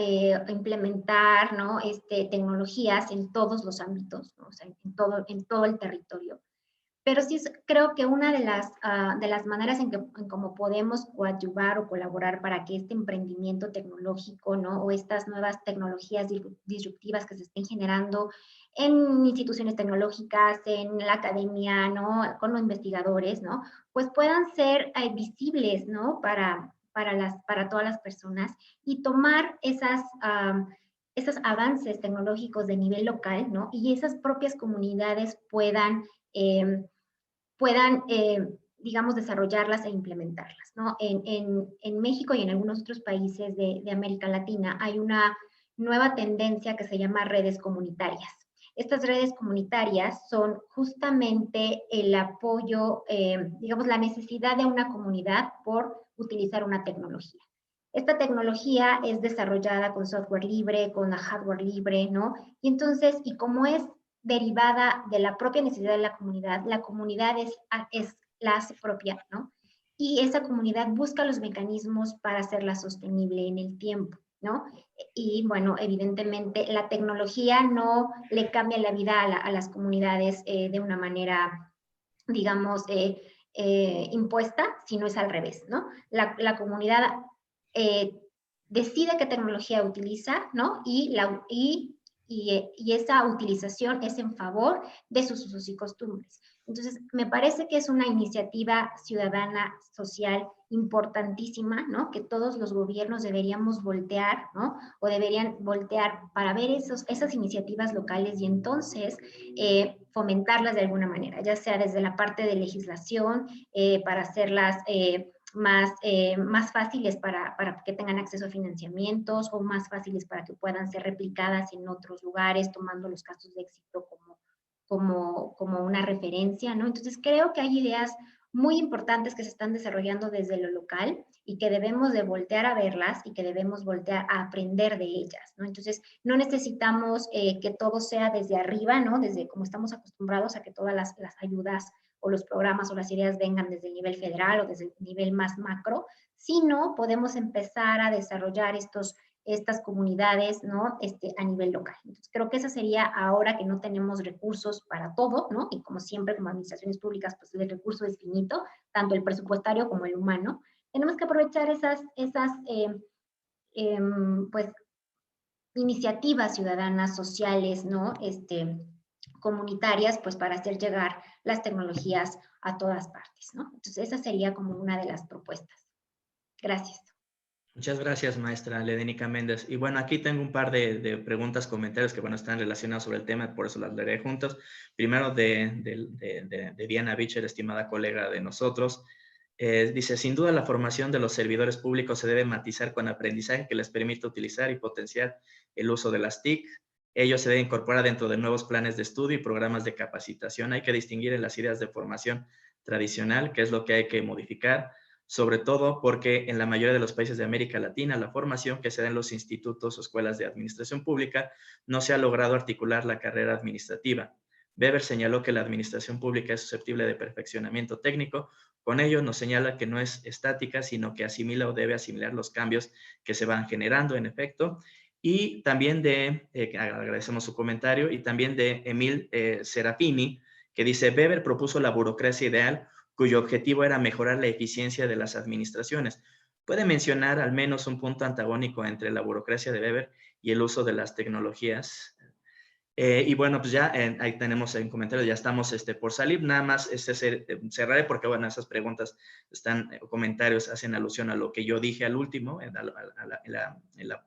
implementar, ¿no? Tecnologías en todos los ámbitos, ¿no? O sea, en todo el territorio. Pero sí creo que una de las maneras en cómo podemos coadyuvar o colaborar para que este emprendimiento tecnológico, ¿no? O estas nuevas tecnologías disruptivas que se estén generando en instituciones tecnológicas, en la academia, ¿no? Con los investigadores, ¿no? Pues puedan ser visibles, ¿no? Para todas las personas y tomar esos avances tecnológicos de nivel local, ¿no? Y esas propias comunidades puedan digamos, desarrollarlas e implementarlas, ¿no? En México y en algunos otros países de América Latina hay una nueva tendencia que se llama redes comunitarias. Estas redes comunitarias son justamente el apoyo, digamos, la necesidad de una comunidad por utilizar una tecnología. Esta tecnología es desarrollada con software libre, con hardware libre, ¿no? Y entonces, y como es derivada de la propia necesidad de la comunidad la hace propia, ¿no? Y esa comunidad busca los mecanismos para hacerla sostenible en el tiempo, ¿no? Y bueno, evidentemente la tecnología no le cambia la vida a las comunidades de una manera, digamos, impuesta, sino es al revés, ¿no? La comunidad decide qué tecnología utiliza, ¿no? Y esa utilización es en favor de sus usos y costumbres. Entonces, me parece que es una iniciativa ciudadana social importantísima, ¿no? Que todos los gobiernos deberíamos voltear, ¿no? O deberían voltear para ver esas iniciativas locales y entonces fomentarlas de alguna manera, ya sea desde la parte de legislación, para hacerlas más fáciles para que tengan acceso a financiamientos o más fáciles para que puedan ser replicadas en otros lugares, tomando los casos de éxito como una referencia, ¿no? Entonces creo que hay ideas muy importantes que se están desarrollando desde lo local y que debemos de voltear a verlas y que debemos voltear a aprender de ellas, ¿no? Entonces no necesitamos que todo sea desde arriba, ¿no? Desde como estamos acostumbrados a que todas las ayudas o los programas o las ideas vengan desde el nivel federal o desde el nivel más macro, sino podemos empezar a desarrollar estas comunidades, ¿no? A nivel local. Entonces, creo que esa sería, ahora que no tenemos recursos para todo, ¿no? Y como siempre, como administraciones públicas, pues el recurso es finito, tanto el presupuestario como el humano. Tenemos que aprovechar esas pues, iniciativas ciudadanas, sociales, ¿no? Comunitarias, pues para hacer llegar las tecnologías a todas partes, ¿no? Entonces, esa sería como una de las propuestas. Gracias. Muchas gracias, maestra Ledenica Méndez. Y bueno, aquí tengo un par de preguntas, comentarios que, bueno, están relacionados sobre el tema, por eso las leeré juntos. Primero de Diana Bicher, estimada colega de nosotros. Dice, sin duda la formación de los servidores públicos se debe matizar con aprendizaje que les permita utilizar y potenciar el uso de las TIC. Ello se debe incorporar dentro de nuevos planes de estudio y programas de capacitación. Hay que distinguir en las ideas de formación tradicional, que es lo que hay que modificar, sobre todo porque en la mayoría de los países de América Latina, la formación que se da en los institutos o escuelas de administración pública no se ha logrado articular la carrera administrativa. Weber señaló que la administración pública es susceptible de perfeccionamiento técnico. Con ello nos señala que no es estática, sino que asimila o debe asimilar los cambios que se van generando, en efecto. Y también agradecemos su comentario, y también de Emil Serafini, que dice, Weber propuso la burocracia ideal, cuyo objetivo era mejorar la eficiencia de las administraciones. ¿Puede mencionar al menos un punto antagónico entre la burocracia de Weber y el uso de las tecnologías? Y bueno, pues ya ahí tenemos en comentarios, ya estamos por salir. Nada más cerraré porque, bueno, esas preguntas comentarios hacen alusión a lo que yo dije al último, en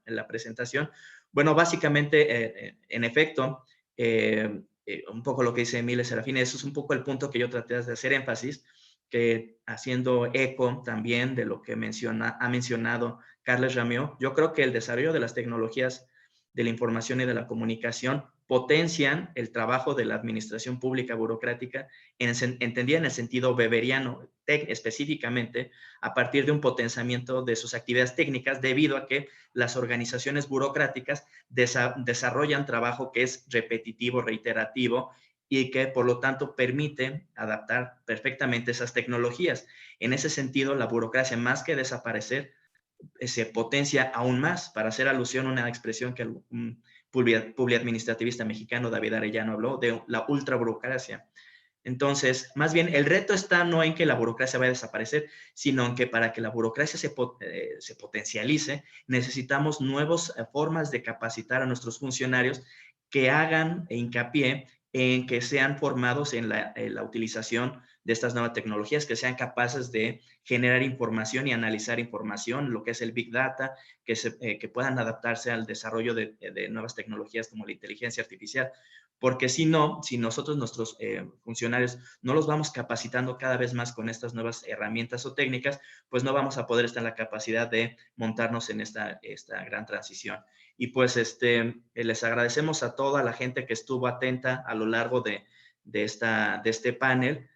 la presentación. Bueno, básicamente, en efecto, un poco lo que dice Emile Serafini, eso es un poco el punto que yo traté de hacer énfasis, que haciendo eco también de lo que ha mencionado Carles Ramió, yo creo que el desarrollo de las tecnologías de la información y de la comunicación potencian el trabajo de la administración pública burocrática, entendida en el sentido weberiano, específicamente a partir de un potenciamiento de sus actividades técnicas, debido a que las organizaciones burocráticas desarrollan trabajo que es repetitivo, reiterativo, y que por lo tanto permite adaptar perfectamente esas tecnologías. En ese sentido, la burocracia, más que desaparecer, se potencia aún más, para hacer alusión a una expresión que un publiadministrativista mexicano, David Arellano, habló de la ultraburocracia. Entonces, más bien, el reto está no en que la burocracia vaya a desaparecer, sino en que para que la burocracia se potencialice, necesitamos nuevas formas de capacitar a nuestros funcionarios que hagan hincapié en que sean formados en la utilización de estas nuevas tecnologías, que sean capaces de generar información y analizar información, lo que es el Big Data, que puedan adaptarse al desarrollo de nuevas tecnologías como la inteligencia artificial. Porque si no, si nosotros, nuestros funcionarios, no los vamos capacitando cada vez más con estas nuevas herramientas o técnicas, pues no vamos a poder estar en la capacidad de montarnos en esta gran transición. Y pues les agradecemos a toda la gente que estuvo atenta a lo largo de este panel.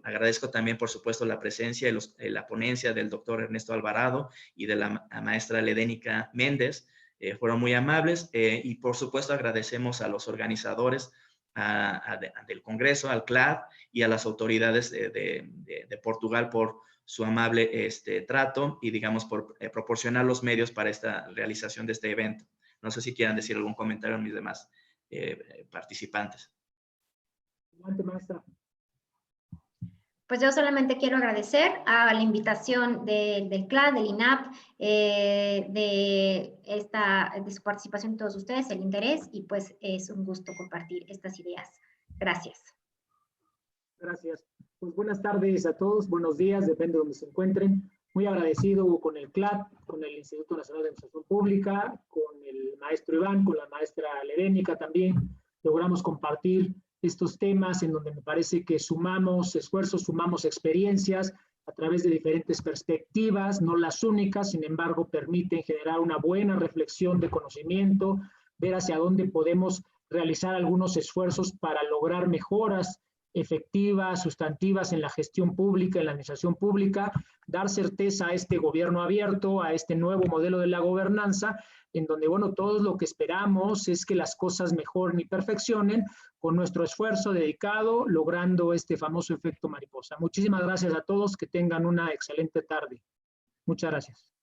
Agradezco también, por supuesto, la presencia y la ponencia del doctor Ernesto Alvarado y de la maestra Ledénica Méndez. Fueron muy amables y, por supuesto, agradecemos a los organizadores del Congreso, al CLAD y a las autoridades de Portugal por su amable trato y, digamos, por proporcionar los medios para esta realización de este evento. No sé si quieran decir algún comentario a mis demás participantes. Adelante, maestra. Pues yo solamente quiero agradecer a la invitación del CLAD, del INAP, de su participación de todos ustedes, el interés, y pues es un gusto compartir estas ideas. Gracias. Gracias. Pues buenas tardes a todos, buenos días, depende de donde se encuentren. Muy agradecido con el CLAD, con el Instituto Nacional de Administración Pública, con el maestro Iván, con la maestra Ledénica también. Logramos compartir estos temas en donde me parece que sumamos esfuerzos, sumamos experiencias a través de diferentes perspectivas, no las únicas, sin embargo, permiten generar una buena reflexión de conocimiento, ver hacia dónde podemos realizar algunos esfuerzos para lograr mejoras efectivas, sustantivas en la gestión pública, en la administración pública, dar certeza a este gobierno abierto, a este nuevo modelo de la gobernanza, en donde, bueno, todos lo que esperamos es que las cosas mejoren y perfeccionen con nuestro esfuerzo dedicado, logrando este famoso efecto mariposa. Muchísimas gracias a todos, que tengan una excelente tarde. Muchas gracias.